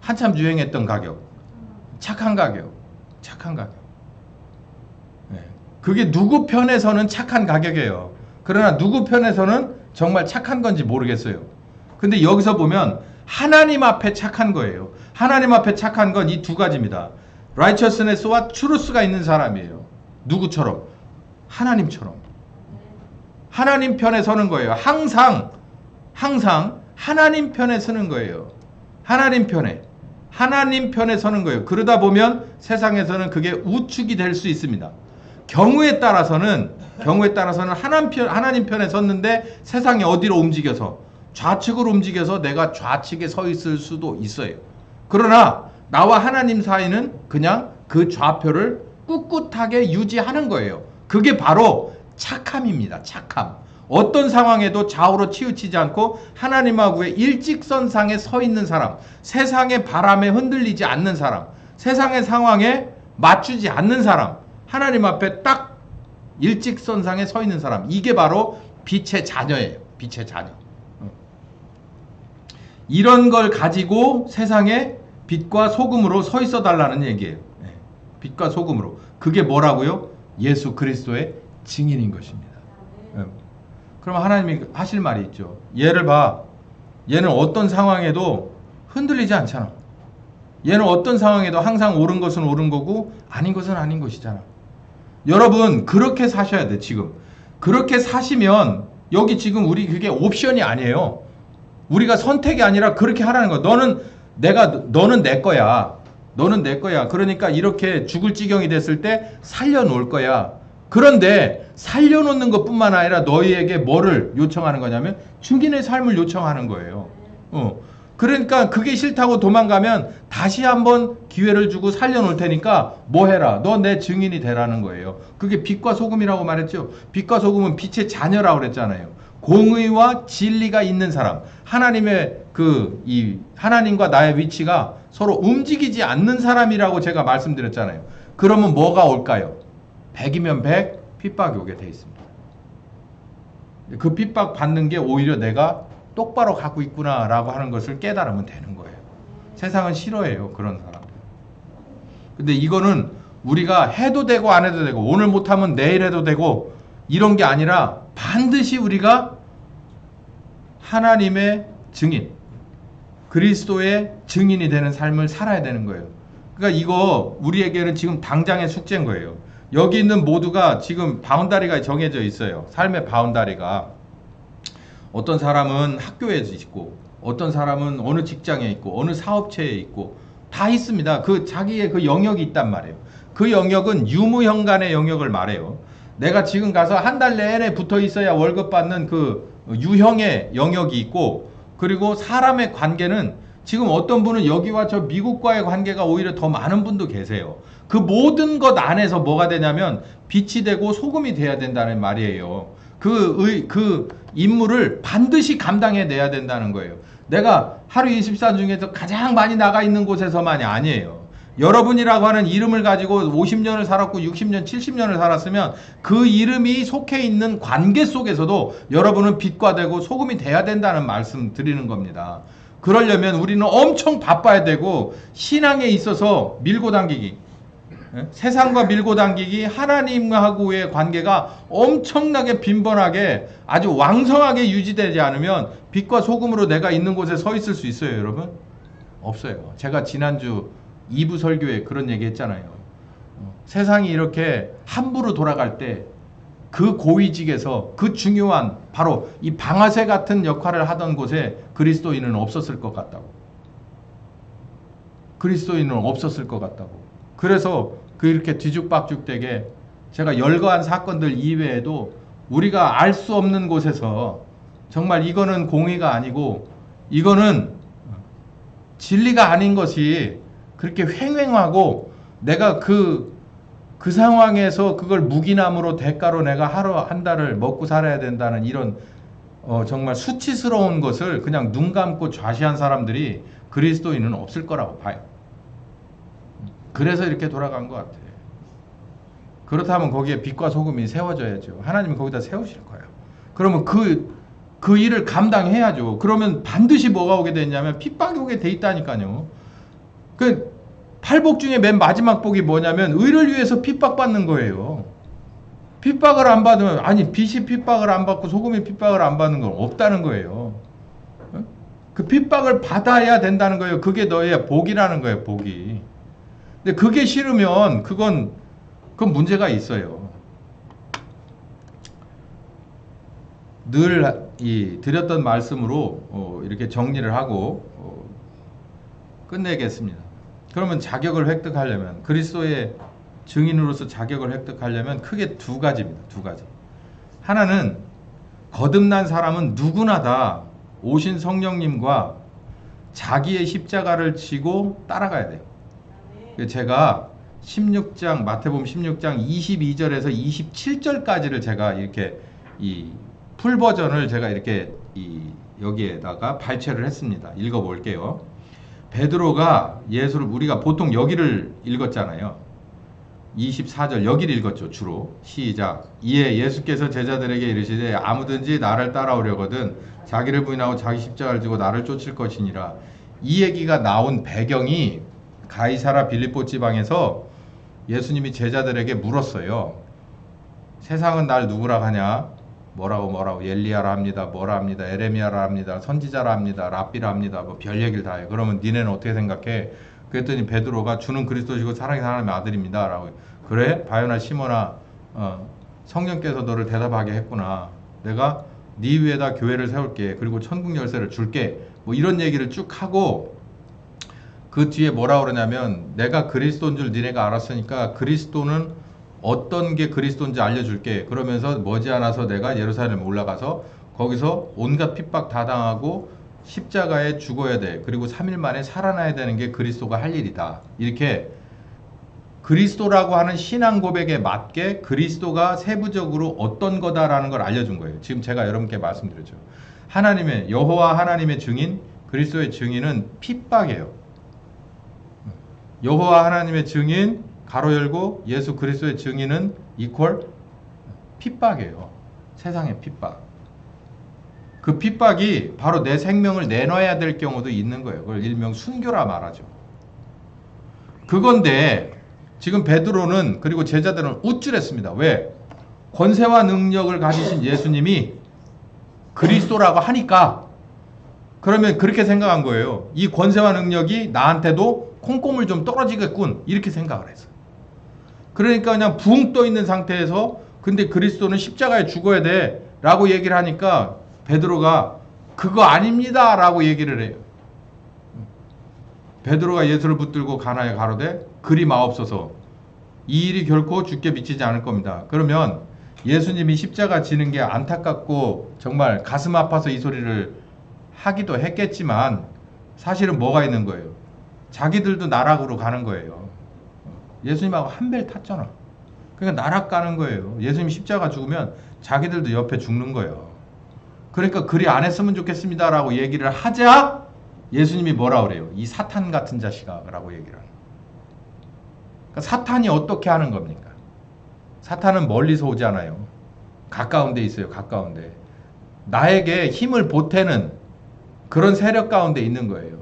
한참 유행했던 가격. 착한 가격. 착한 가격. 그게 누구 편에서는 착한 가격이에요. 그러나 누구 편에서는 정말 착한 건지 모르겠어요. 근데 여기서 보면 하나님 앞에 착한 거예요. 하나님 앞에 착한 건 이 두 가지입니다. righteousness와 truth가 있는 사람이에요. 누구처럼? 하나님처럼. 하나님 편에 서는 거예요. 항상 하나님 편에 서는 거예요. 하나님 편에 서는 거예요. 그러다 보면 세상에서는 그게 우측이 될 수 있습니다. 경우에 따라서는 하나님 편에 섰는데 세상이 어디로 움직여서 좌측으로 움직여서 내가 좌측에 서 있을 수도 있어요. 그러나 나와 하나님 사이는 그냥 그 좌표를 꿋꿋하게 유지하는 거예요. 그게 바로 착함입니다. 착함. 어떤 상황에도 좌우로 치우치지 않고 하나님하고의 일직선상에 서 있는 사람, 세상의 바람에 흔들리지 않는 사람, 세상의 상황에 맞추지 않는 사람, 하나님 앞에 딱 일직선상에 서 있는 사람, 이게 바로 빛의 자녀예요. 빛의 자녀. 이런 걸 가지고 세상에 빛과 소금으로 서 있어 달라는 얘기예요. 빛과 소금으로. 그게 뭐라고요? 예수 그리스도의 증인인 것입니다. 그럼 하나님이 하실 말이 있죠. 얘를 봐. 얘는 어떤 상황에도 흔들리지 않잖아. 얘는 어떤 상황에도 항상 옳은 것은 옳은 거고 아닌 것은 아닌 것이잖아. 여러분 그렇게 사셔야 돼. 지금 그렇게 사시면 여기 지금 우리 그게 옵션이 아니에요. 우리가 선택이 아니라 그렇게 하라는 거야. 너는 내 거야. 너는 내 거야. 그러니까 이렇게 죽을 지경이 됐을 때 살려놓을 거야. 그런데 살려놓는 것뿐만 아니라 너희에게 뭐를 요청하는 거냐면 증인의 삶을 요청하는 거예요. 그러니까 그게 싫다고 도망가면 다시 한번 기회를 주고 살려놓을 테니까 뭐 해라. 너 내 증인이 되라는 거예요. 그게 빛과 소금이라고 말했죠. 빛과 소금은 빛의 자녀라고 그랬잖아요. 공의와 진리가 있는 사람. 하나님의 하나님과 나의 위치가 서로 움직이지 않는 사람이라고 제가 말씀드렸잖아요. 그러면 뭐가 올까요? 100이면 100, 핍박이 오게 돼 있습니다. 그 핍박 받는 게 오히려 내가 똑바로 가고 있구나라고 하는 것을 깨달으면 되는 거예요. 세상은 싫어해요. 그런 사람. 근데 이거는 우리가 해도 되고 안 해도 되고 오늘 못하면 내일 해도 되고 이런 게 아니라 반드시 우리가 하나님의 증인, 그리스도의 증인이 되는 삶을 살아야 되는 거예요. 그러니까 이거 우리에게는 지금 당장의 숙제인 거예요. 여기 있는 모두가 지금 바운다리가 정해져 있어요. 삶의 바운다리가. 어떤 사람은 학교에 있고 어떤 사람은 어느 직장에 있고 어느 사업체에 있고 다 있습니다. 자기의 그 영역이 있단 말이에요. 그 영역은 유무현간의 영역을 말해요. 내가 지금 가서 한 달 내내 붙어 있어야 월급 받는 그 유형의 영역이 있고, 그리고 사람의 관계는 지금 어떤 분은 여기와 저 미국과의 관계가 오히려 더 많은 분도 계세요. 그 모든 것 안에서 뭐가 되냐면 빛이 되고 소금이 돼야 된다는 말이에요. 그 임무를 반드시 감당해내야 된다는 거예요. 내가 하루 24 중에서 가장 많이 나가 있는 곳에서만이 아니에요. 여러분이라고 하는 이름을 가지고 50년을 살았고 60년, 70년을 살았으면 그 이름이 속해 있는 관계 속에서도 여러분은 빛과 되고 소금이 돼야 된다는 말씀 드리는 겁니다. 그러려면 우리는 엄청 바빠야 되고 신앙에 있어서 밀고 당기기, 세상과 밀고 당기기, 하나님하고의 관계가 엄청나게 빈번하게 아주 왕성하게 유지되지 않으면 빛과 소금으로 내가 있는 곳에 서 있을 수 있어요, 여러분? 없어요. 제가 지난주 2부 설교에 그런 얘기 했잖아요. 세상이 이렇게 함부로 돌아갈 때 그 고위직에서 그 중요한 바로 이 방아쇠 같은 역할을 하던 곳에 그리스도인은 없었을 것 같다고. 그리스도인은 없었을 것 같다고. 그래서 그 이렇게 뒤죽박죽되게 제가 열거한 사건들 이외에도 우리가 알 수 없는 곳에서 정말 이거는 공의가 아니고 이거는 진리가 아닌 것이 그렇게 횡행하고 내가 그 상황에서 그걸 무기남으로 대가로 내가 하루 한 달을 먹고 살아야 된다는 이런 정말 수치스러운 것을 그냥 눈 감고 좌시한 사람들이 그리스도인은 없을 거라고 봐요. 그래서 이렇게 돌아간 것 같아요. 그렇다면 거기에 빛과 소금이 세워져야죠. 하나님이 거기다 세우실 거예요. 그러면 그 일을 감당해야죠. 그러면 반드시 뭐가 오게 되냐면 핍박이 오게 돼 있다니까요. 그 8복 중에 맨 마지막 복이 뭐냐면 의를 위해서 핍박받는 거예요. 핍박을 안 받으면 아니 빛이 핍박을 안 받고 소금이 핍박을 안 받는 건 없다는 거예요. 그 핍박을 받아야 된다는 거예요. 그게 너의 복이라는 거예요. 복이. 근데 그게 싫으면 그건 문제가 있어요. 늘 드렸던 말씀으로 이렇게 정리를 하고 끝내겠습니다. 그러면 자격을 획득하려면 그리스도의 증인으로서 자격을 획득하려면 크게 두 가지입니다. 두 가지. 하나는 거듭난 사람은 누구나 다 오신 성령님과 자기의 십자가를 지고 따라가야 돼요. 제가 16장 마태복음 16장 22절에서 27절까지를 제가 이렇게 이 풀 버전을 제가 이렇게 여기에다가 발췌를 했습니다. 읽어 볼게요. 베드로가 예수를 우리가 보통 여기를 읽었잖아요. 24절 여기를 읽었죠. 주로. 시작. 이에 예수께서 제자들에게 이르시되 아무든지 나를 따라오려거든 자기를 부인하고 자기 십자가를 지고 나를 쫓을 것이니라. 이 얘기가 나온 배경이 가이사라 빌립보 지방에서 예수님이 제자들에게 물었어요. 세상은 날 누구라 하냐? 뭐라고 엘리야라 합니다. 뭐라 합니다. 에레미야라 합니다. 선지자라 합니다. 랍비라 합니다. 뭐 별 얘기를 다 해요. 그러면 니네는 어떻게 생각해? 그랬더니 베드로가 주는 그리스도시고 사랑의 하나님의 아들입니다. 라고. 그래? 바요나 시몬아 성령께서 너를 대답하게 했구나. 내가 네 위에다 교회를 세울게. 그리고 천국 열쇠를 줄게. 뭐 이런 얘기를 쭉 하고 그 뒤에 뭐라 그러냐면 내가 그리스도인 줄 니네가 알았으니까 그리스도는 어떤 게 그리스도인지 알려줄게. 그러면서 머지않아서 내가 예루살렘에 올라가서 거기서 온갖 핍박 다 당하고 십자가에 죽어야 돼. 그리고 3일 만에 살아나야 되는 게 그리스도가 할 일이다. 이렇게 그리스도라고 하는 신앙 고백에 맞게 그리스도가 세부적으로 어떤 거다라는 걸 알려준 거예요. 지금 제가 여러분께 말씀드렸죠. 하나님의 여호와 하나님의 증인, 그리스도의 증인은 핍박이에요. 여호와 하나님의 증인 가로 열고 예수 그리스도의 증인은 이퀄 핍박이에요. 세상의 핍박. 그 핍박이 바로 내 생명을 내놔야 될 경우도 있는 거예요. 그걸 일명 순교라 말하죠. 그건데 지금 베드로는 그리고 제자들은 우쭐했습니다. 왜? 권세와 능력을 가지신 예수님이 그리스도라고 하니까 그러면 그렇게 생각한 거예요. 이 권세와 능력이 나한테도 콩고물 좀 떨어지겠군 이렇게 생각을 했어요. 그러니까 그냥 붕 떠 있는 상태에서 근데 그리스도는 십자가에 죽어야 돼 라고 얘기를 하니까 베드로가 그거 아닙니다 라고 얘기를 해요. 베드로가 예수를 붙들고 가나에 가로되 그리 마옵소서 이 일이 결코 주께 미치지 않을 겁니다. 그러면 예수님이 십자가 지는 게 안타깝고 정말 가슴 아파서 이 소리를 하기도 했겠지만 사실은 뭐가 있는 거예요? 자기들도 나락으로 가는 거예요. 예수님하고 한 배를 탔잖아. 그러니까 나락 가는 거예요. 예수님 십자가 죽으면 자기들도 옆에 죽는 거예요. 그러니까 그리 안 했으면 좋겠습니다 라고 얘기를 하자 예수님이 뭐라 그래요? 이 사탄 같은 자식아 라고 얘기를 하는 거예요. 그러니까 사탄이 어떻게 하는 겁니까? 사탄은 멀리서 오지 않아요. 가까운 데 있어요. 가까운 데. 나에게 힘을 보태는 그런 세력 가운데 있는 거예요.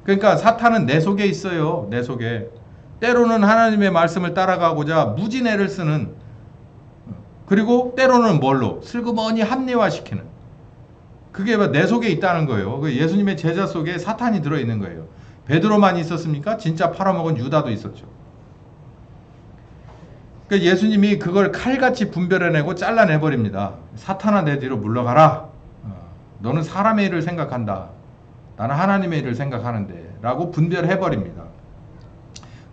그러니까 사탄은 내 속에 있어요. 내 속에. 때로는 하나님의 말씀을 따라가고자 무진애를 쓰는 그리고 때로는 뭘로? 슬그머니 합리화시키는 그게 내 속에 있다는 거예요. 예수님의 제자 속에 사탄이 들어있는 거예요. 베드로만 있었습니까? 진짜 팔아먹은 유다도 있었죠. 그러니까 예수님이 그걸 칼같이 분별해내고 잘라내버립니다. 사탄아 내 뒤로 물러가라. 너는 사람의 일을 생각한다. 나는 하나님의 일을 생각하는데 라고 분별해버립니다.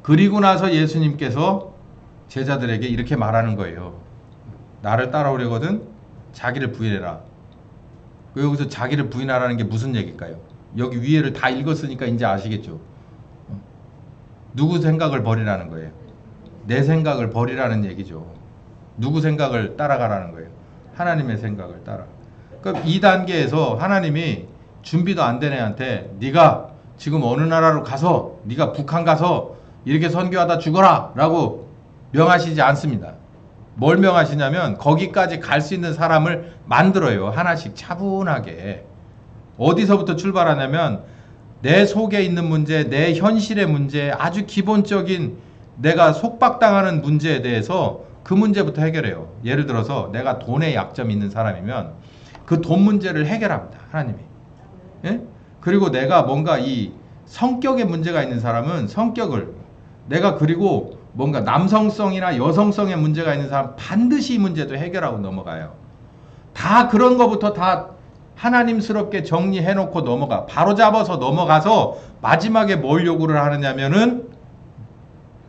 그리고 나서 예수님께서 제자들에게 이렇게 말하는 거예요. 나를 따라오려거든 자기를 부인해라. 여기서 자기를 부인하라는 게 무슨 얘기일까요? 여기 위에를 다 읽었으니까 이제 아시겠죠? 누구 생각을 버리라는 거예요? 내 생각을 버리라는 얘기죠. 누구 생각을 따라가라는 거예요? 하나님의 생각을 따라. 그럼 이 단계에서 하나님이 준비도 안 된 애한테 네가 지금 어느 나라로 가서 네가 북한 가서 이렇게 선교하다 죽어라 라고 명하시지 않습니다. 뭘 명하시냐면 거기까지 갈 수 있는 사람을 만들어요. 하나씩 차분하게. 어디서부터 출발하냐면 내 속에 있는 문제, 내 현실의 문제, 아주 기본적인 내가 속박당하는 문제에 대해서 그 문제부터 해결해요. 예를 들어서 내가 돈에 약점이 있는 사람이면 그 돈 문제를 해결합니다. 하나님이. 예? 그리고 내가 뭔가 이 성격에 문제가 있는 사람은 성격을 내가 그리고 뭔가 남성성이나 여성성에 문제가 있는 사람 반드시 이 문제도 해결하고 넘어가요. 다 그런 거부터 다 하나님스럽게 정리해놓고 넘어가. 바로 잡아서 넘어가서 마지막에 뭘 요구를 하느냐면은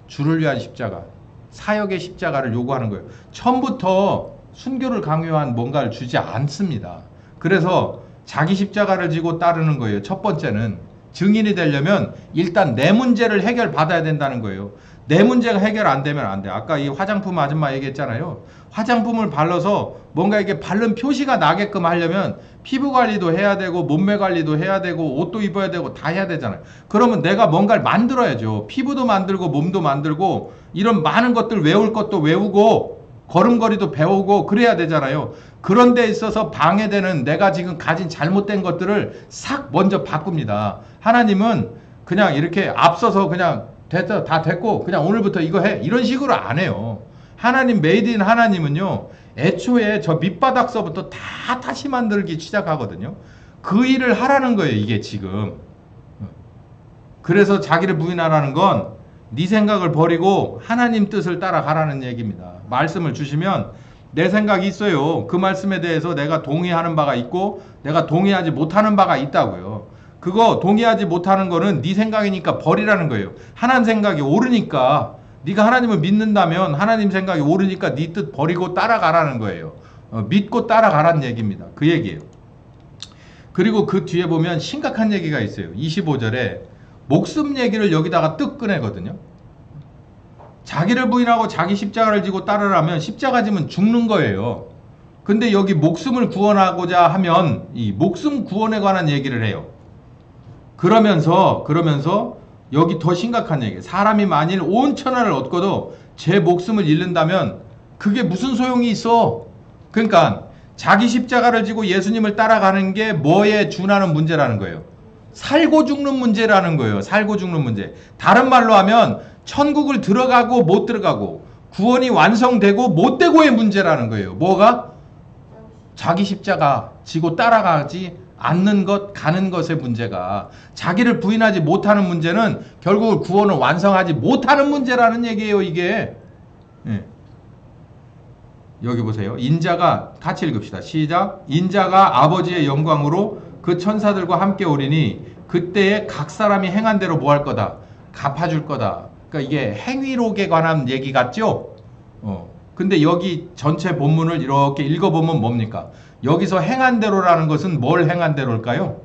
주를 위한 십자가, 사역의 십자가를 요구하는 거예요. 처음부터 순교를 강요한 뭔가를 주지 않습니다. 그래서 자기 십자가를 지고 따르는 거예요. 첫 번째는 증인이 되려면 일단 내 문제를 해결받아야 된다는 거예요. 내 문제가 해결 안 되면 안 돼. 아까 이 화장품 아줌마 얘기했잖아요. 화장품을 발라서 뭔가 이게 바른 표시가 나게끔 하려면 피부 관리도 해야 되고 몸매 관리도 해야 되고 옷도 입어야 되고 다 해야 되잖아요. 그러면 내가 뭔가를 만들어야죠. 피부도 만들고 몸도 만들고 이런 많은 것들 외울 것도 외우고 걸음걸이도 배우고 그래야 되잖아요. 그런 데 있어서 방해되는 내가 지금 가진 잘못된 것들을 싹 먼저 바꿉니다. 하나님은 그냥 이렇게 앞서서 그냥 됐다 다 됐고 그냥 오늘부터 이거 해 이런 식으로 안 해요. 하나님 메이드 인 하나님은요 애초에 저 밑바닥서부터 다 다시 만들기 시작하거든요. 그 일을 하라는 거예요. 이게 지금. 그래서 자기를 부인하라는 건 네 생각을 버리고 하나님 뜻을 따라가라는 얘기입니다. 말씀을 주시면 내 생각이 있어요. 그 말씀에 대해서 내가 동의하는 바가 있고 내가 동의하지 못하는 바가 있다고요. 그거 동의하지 못하는 거는 네 생각이니까 버리라는 거예요. 하나님 생각이 옳으니까 네가 하나님을 믿는다면 하나님 생각이 옳으니까 네 뜻 버리고 따라가라는 거예요. 믿고 따라가라는 얘기입니다. 그 얘기예요. 그리고 그 뒤에 보면 심각한 얘기가 있어요. 25절에 목숨 얘기를 여기다가 뜩 꺼내거든요. 자기를 부인하고 자기 십자가를 지고 따르라면 십자가 지면 죽는 거예요. 근데 여기 목숨을 구원하고자 하면 이 목숨 구원에 관한 얘기를 해요. 그러면서 여기 더 심각한 얘기. 사람이 만일 온 천하를 얻고도 제 목숨을 잃는다면 그게 무슨 소용이 있어? 그러니까 자기 십자가를 지고 예수님을 따라가는 게 뭐에 준하는 문제라는 거예요. 살고 죽는 문제라는 거예요. 살고 죽는 문제. 다른 말로 하면 천국을 들어가고 못 들어가고 구원이 완성되고 못 되고의 문제라는 거예요. 뭐가? 자기 십자가 지고 따라가지 않는 것, 가는 것의 문제가 자기를 부인하지 못하는 문제는 결국 구원을 완성하지 못하는 문제라는 얘기예요. 이게. 예. 여기 보세요. 인자가 같이 읽읍시다. 시작. 인자가 아버지의 영광으로 그 천사들과 함께 오리니 그때에 각 사람이 행한 대로 뭐 할 거다? 갚아줄 거다. 그러니까 이게 행위록에 관한 얘기 같죠? 근데 여기 전체 본문을 이렇게 읽어보면 뭡니까? 여기서 행한 대로라는 것은 뭘 행한 대로일까요?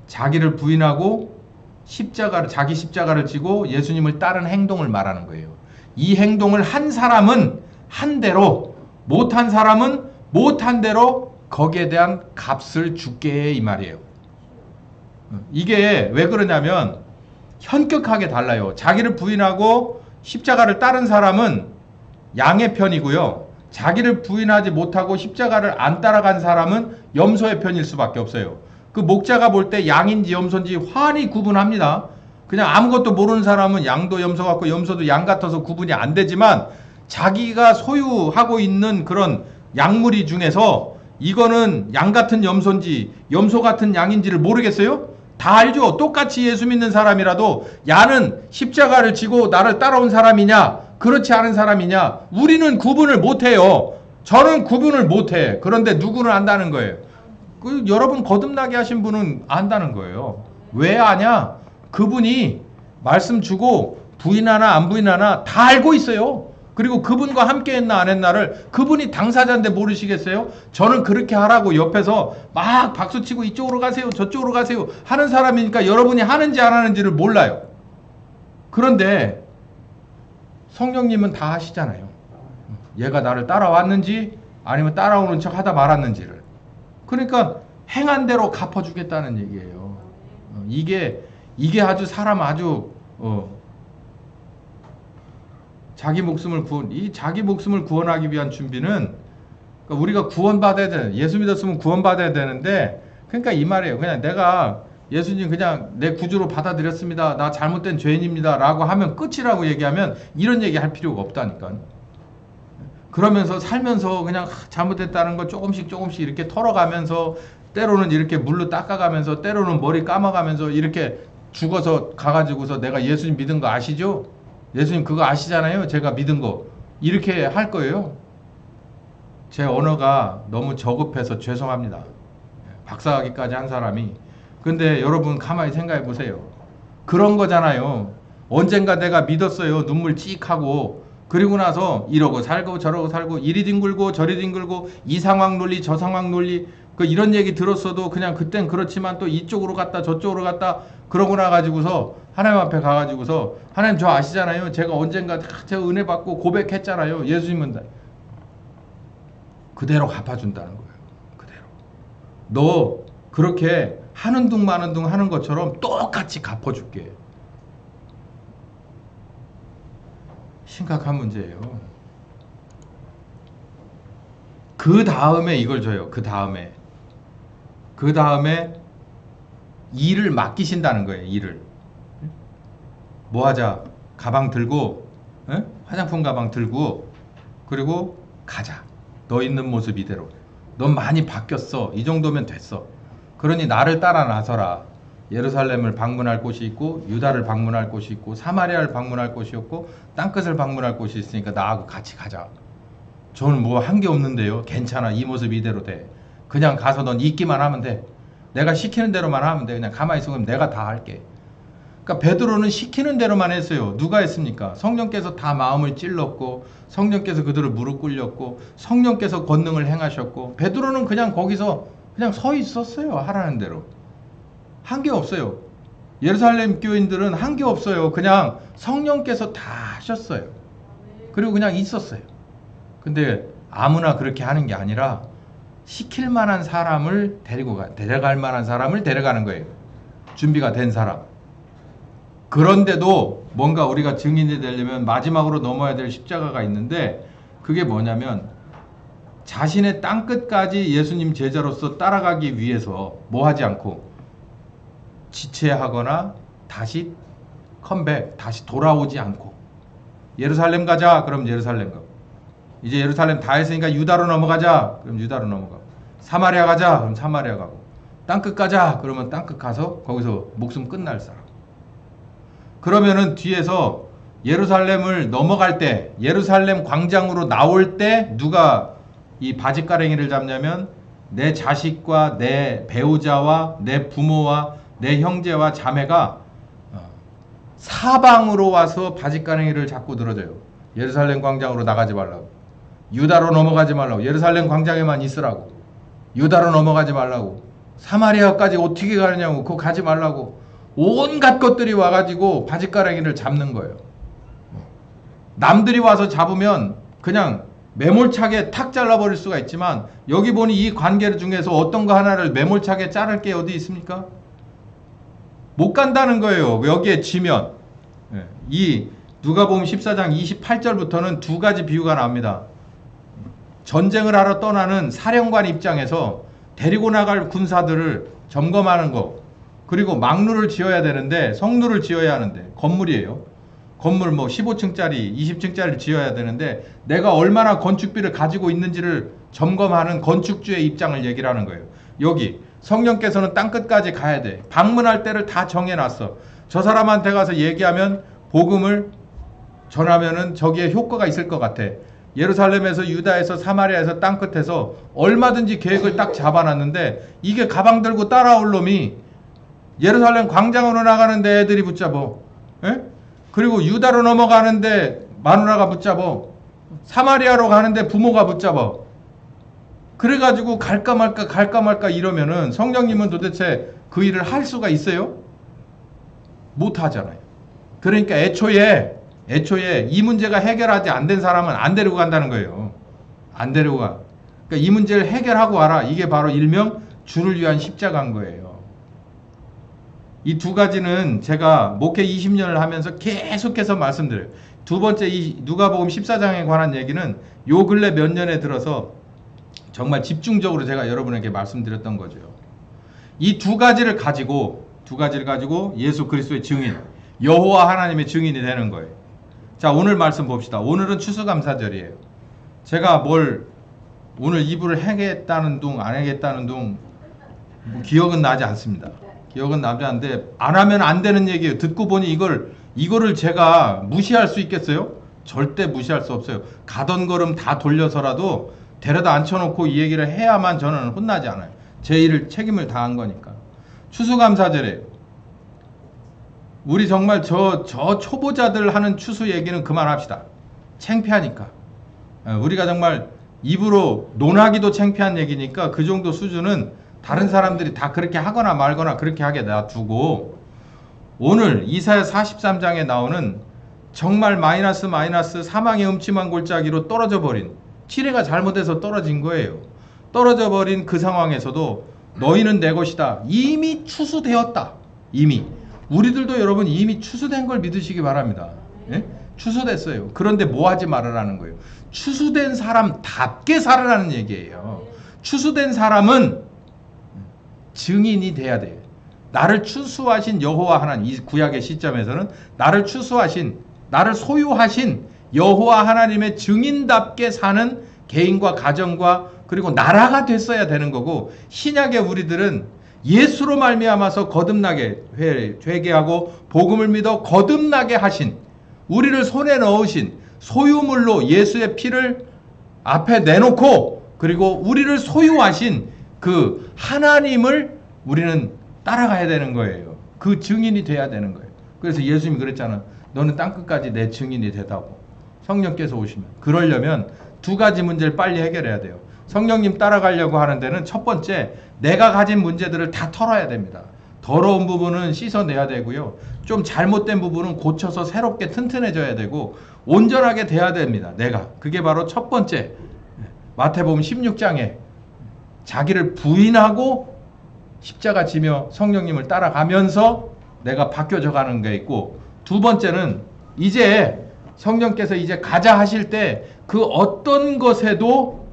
자기를 부인하고 자기 십자가를 지고 예수님을 따른 행동을 말하는 거예요. 이 행동을 한 사람은 한 대로, 못한 사람은 못한 대로 거기에 대한 값을 줄게 해, 이 말이에요. 이게 왜 그러냐면 현격하게 달라요. 자기를 부인하고 십자가를 따른 사람은 양의 편이고요. 자기를 부인하지 못하고 십자가를 안 따라간 사람은 염소의 편일 수밖에 없어요. 그 목자가 볼 때 양인지 염소인지 환히 구분합니다. 그냥 아무것도 모르는 사람은 양도 염소 같고 염소도 양 같아서 구분이 안 되지만 자기가 소유하고 있는 그런 양무리 중에서 이거는 양 같은 염소인지 염소 같은 양인지를 모르겠어요? 다 알죠? 똑같이 예수 믿는 사람이라도 야는 십자가를 지고 나를 따라온 사람이냐 그렇지 않은 사람이냐? 우리는 구분을 못해요. 저는 구분을 못해. 그런데 누구는 안다는 거예요. 여러분 거듭나게 하신 분은 안다는 거예요. 왜 아냐? 그분이 말씀 주고 부인하나 안 부인하나 다 알고 있어요. 그리고 그분과 함께 했나 안 했나를 그분이 당사자인데 모르시겠어요? 저는 그렇게 하라고 옆에서 막 박수치고 이쪽으로 가세요 저쪽으로 가세요 하는 사람이니까 여러분이 하는지 안 하는지를 몰라요. 그런데 성령님은 다 하시잖아요. 얘가 나를 따라왔는지 아니면 따라오는 척 하다 말았는지를. 그러니까 행한 대로 갚아주겠다는 얘기예요. 이게 아주 사람 아주 자기 목숨을 구원하기 위한 준비는, 그러니까 우리가 구원받아야 돼. 예수 믿었으면 구원받아야 되는데, 그러니까 이 말이에요. 그냥 내가 예수님 그냥 내 구주로 받아들였습니다. 나 잘못된 죄인입니다. 라고 하면 끝이라고 얘기하면 이런 얘기 할 필요가 없다니까. 그러면서 살면서 그냥 잘못됐다는 거 조금씩 이렇게 털어가면서, 때로는 이렇게 물로 닦아가면서, 때로는 머리 감아가면서 이렇게 죽어서 가가지고서 내가 예수님 믿은 거 아시죠? 예수님 그거 아시잖아요. 제가 믿은 거. 이렇게 할 거예요. 제 언어가 너무 저급해서 죄송합니다. 박사학위까지 한 사람이. 근데 여러분 가만히 생각해 보세요. 그런 거잖아요. 언젠가 내가 믿었어요. 눈물 찌익 하고. 그리고 나서 이러고 살고 저러고 살고 이리 뒹굴고 저리 뒹굴고 이 상황 논리 저 상황 논리 이런 얘기 들었어도 그냥 그땐 그렇지만 또 이쪽으로 갔다 저쪽으로 갔다 그러고 나가지고서 하나님 앞에 가가지고서 하나님 저 아시잖아요. 제가 언젠가 제가 은혜 받고 고백했잖아요. 예수님은 다 그대로 갚아준다는 거예요. 그대로. 너 그렇게 하는 둥 마는 둥 하는 것처럼 똑같이 갚아줄게. 심각한 문제예요. 그 다음에 이걸 줘요. 그 다음에 일을 맡기신다는 거예요. 일을. 뭐 하자. 가방 들고 화장품 가방 들고 그리고 가자. 너 있는 모습 이대로. 넌 많이 바뀌었어. 이 정도면 됐어. 그러니 나를 따라 나서라. 예루살렘을 방문할 곳이 있고 유다를 방문할 곳이 있고 사마리아를 방문할 곳이 없고 땅끝을 방문할 곳이 있으니까 나하고 같이 가자. 저는 뭐 한 게 없는데요. 괜찮아. 이 모습 이대로 돼. 그냥 가서 넌 있기만 하면 돼. 내가 시키는 대로만 하면 돼. 그냥 가만히 있으면 내가 다 할게. 그러니까 베드로는 시키는 대로만 했어요. 누가 했습니까? 성령께서 다 마음을 찔렀고 성령께서 그들을 무릎 꿇렸고 성령께서 권능을 행하셨고 베드로는 그냥 거기서 그냥 서 있었어요. 하라는 대로. 한 게 없어요. 예루살렘 교인들은 한 게 없어요. 그냥 성령께서 다 하셨어요. 그리고 그냥 있었어요. 근데 아무나 그렇게 하는 게 아니라 시킬 만한 사람을 데려갈 만한 사람을 데려가는 거예요. 준비가 된 사람. 그런데도 뭔가 우리가 증인이 되려면 마지막으로 넘어야 될 십자가가 있는데 그게 뭐냐면 자신의 땅끝까지 예수님 제자로서 따라가기 위해서 뭐 하지 않고 지체하거나 다시 컴백, 다시 돌아오지 않고 예루살렘 가자. 그럼 예루살렘 가고 이제 예루살렘 다 했으니까 유다로 넘어가자. 그럼 유다로 넘어가고 사마리아 가자. 그럼 사마리아 가고 땅끝 가자. 그러면 땅끝 가서 거기서 목숨 끝날 사람. 그러면은 뒤에서 예루살렘을 넘어갈 때 예루살렘 광장으로 나올 때 누가 이 바짓가랭이를 잡냐면 내 자식과 내 배우자와 내 부모와 내 형제와 자매가 사방으로 와서 바짓가랭이를 잡고 들어줘요. 예루살렘 광장으로 나가지 말라고. 유다로 넘어가지 말라고. 예루살렘 광장에만 있으라고. 유다로 넘어가지 말라고. 사마리아까지 어떻게 가느냐고. 그거 가지 말라고. 온갖 것들이 와가지고 바짓가랭이를 잡는 거예요. 남들이 와서 잡으면 그냥 매몰차게 탁 잘라버릴 수가 있지만 여기 보니 이 관계 중에서 어떤 거 하나를 매몰차게 자를 게 어디 있습니까? 못 간다는 거예요. 여기에 지면. 이 누가복음 14장 28절부터는 두 가지 비유가 나옵니다. 전쟁을 하러 떠나는 사령관 입장에서 데리고 나갈 군사들을 점검하는 거. 그리고 막루를 지어야 되는데 성루를 지어야 하는데 건물이에요. 건물 뭐 15층짜리 20층짜리를 지어야 되는데 내가 얼마나 건축비를 가지고 있는지를 점검하는 건축주의 입장을 얘기를 하는 거예요. 여기 성령께서는 땅끝까지 가야 돼. 방문할 때를 다 정해놨어. 저 사람한테 가서 얘기하면 복음을 전하면은 저기에 효과가 있을 것 같아. 예루살렘에서 유다에서 사마리아에서 땅끝에서 얼마든지 계획을 딱 잡아놨는데 이게 가방 들고 따라올 놈이 예루살렘 광장으로 나가는데 애들이 붙잡어. 에? 그리고 유다로 넘어가는데 마누라가 붙잡어. 사마리아로 가는데 부모가 붙잡어. 그래가지고 갈까 말까 이러면은 성령님은 도대체 그 일을 할 수가 있어요? 못 하잖아요. 그러니까 애초에 이 문제가 해결하지 안 된 사람은 안 데리고 간다는 거예요. 안 데리고 가. 그러니까 이 문제를 해결하고 와라. 이게 바로 일명 주를 위한 십자가인 거예요. 이 두 가지는 제가 목회 20년을 하면서 계속해서 말씀드려요. 두 번째 이 누가복음 14장에 관한 얘기는 요 근래 몇 년에 들어서 정말 집중적으로 제가 여러분에게 말씀드렸던 거죠. 이 두 가지를 가지고 예수 그리스도의 증인, 여호와 하나님의 증인이 되는 거예요. 자, 오늘 말씀 봅시다. 오늘은 추수감사절이에요. 제가 오늘 이불을 해겠다는 둥 안 해겠다는 둥 기억은 나지 않습니다. 기억은 나지 않는데 안 하면 안 되는 얘기예요. 듣고 보니 이거를 제가 무시할 수 있겠어요? 절대 무시할 수 없어요. 가던 걸음 다 돌려서라도 데려다 앉혀놓고 이 얘기를 해야만 저는 혼나지 않아요. 제 일을 책임을 다한 거니까. 추수감사절에 우리 정말 저 초보자들 하는 추수 얘기는 그만합시다. 창피하니까. 우리가 정말 입으로 논하기도 창피한 얘기니까 그 정도 수준은 다른 사람들이 다 그렇게 하거나 말거나 그렇게 하게 놔두고 오늘 이사야 43장에 나오는 정말 마이너스 사망의 음침한 골짜기로 떨어져 버린 치레가 잘못해서 떨어진 거예요. 떨어져 버린 그 상황에서도 너희는 내 것이다. 이미 추수되었다. 이미. 우리들도 여러분 이미 추수된 걸 믿으시기 바랍니다. 예? 추수됐어요. 그런데 뭐 하지 말으라는 거예요. 추수된 사람답게 살으라는 얘기예요. 추수된 사람은 증인이 돼야 돼요. 나를 추수하신 여호와 하나님, 이 구약의 시점에서는 나를 추수하신, 나를 소유하신 여호와 하나님의 증인답게 사는 개인과 가정과 그리고 나라가 됐어야 되는 거고, 신약의 우리들은 예수로 말미암아서 거듭나게 회개하고 복음을 믿어 거듭나게 하신, 우리를 손에 넣으신 소유물로 예수의 피를 앞에 내놓고 그리고 우리를 소유하신 그 하나님을 우리는 따라가야 되는 거예요. 그 증인이 돼야 되는 거예요. 그래서 예수님이 그랬잖아. 너는 땅끝까지 내 증인이 되다고. 성령께서 오시면. 그러려면 두 가지 문제를 빨리 해결해야 돼요. 성령님 따라가려고 하는 데는 첫 번째, 내가 가진 문제들을 다 털어야 됩니다. 더러운 부분은 씻어내야 되고요. 좀 잘못된 부분은 고쳐서 새롭게 튼튼해져야 되고 온전하게 돼야 됩니다. 내가. 그게 바로 첫 번째. 마태복음 16장에 자기를 부인하고 십자가 지며 성령님을 따라가면서 내가 바뀌어져 가는 게 있고, 두 번째는 이제 성령께서 이제 가자 하실 때 그 어떤 것에도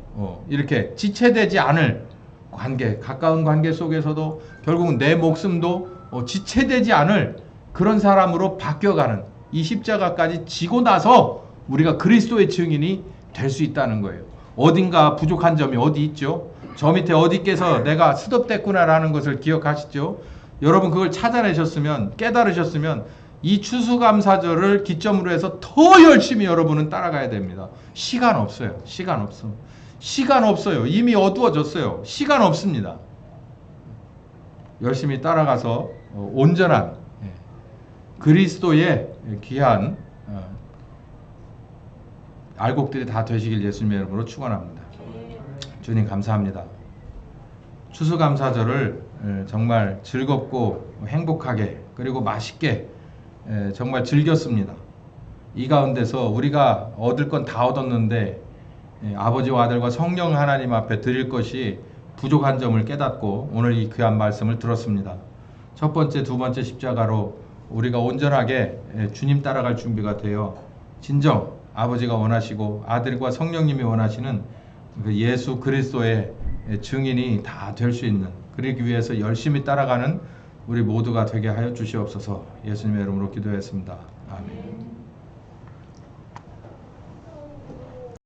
이렇게 지체되지 않을 관계, 가까운 관계 속에서도 결국은 내 목숨도 지체되지 않을 그런 사람으로 바뀌어가는 이 십자가까지 지고 나서 우리가 그리스도의 증인이 될 수 있다는 거예요. 어딘가 부족한 점이 어디 있죠? 저 밑에 어디께서 내가 스톱됐구나라는 것을 기억하시죠? 여러분 그걸 찾아내셨으면, 깨달으셨으면 이 추수감사절을 기점으로 해서 더 열심히 여러분은 따라가야 됩니다. 시간 없어요. 시간 없어. 시간 없어요. 이미 어두워졌어요. 시간 없습니다. 열심히 따라가서 온전한 그리스도의 귀한 알곡들이 다 되시길 예수님의 이름으로 축원합니다. 주님 감사합니다. 추수감사절을 정말 즐겁고 행복하게 그리고 맛있게 정말 즐겼습니다. 이 가운데서 우리가 얻을 건 다 얻었는데 아버지와 아들과 성령 하나님 앞에 드릴 것이 부족한 점을 깨닫고 오늘 이 귀한 말씀을 들었습니다. 첫 번째, 두 번째 십자가로 우리가 온전하게 주님 따라갈 준비가 되어 진정 아버지가 원하시고 아들과 성령님이 원하시는 그 예수 그리스도의 증인이 다 될 수 있는, 그러기 위해서 열심히 따라가는 우리 모두가 되게 하여 주시옵소서. 예수님의 이름으로 기도했습니다. 아멘.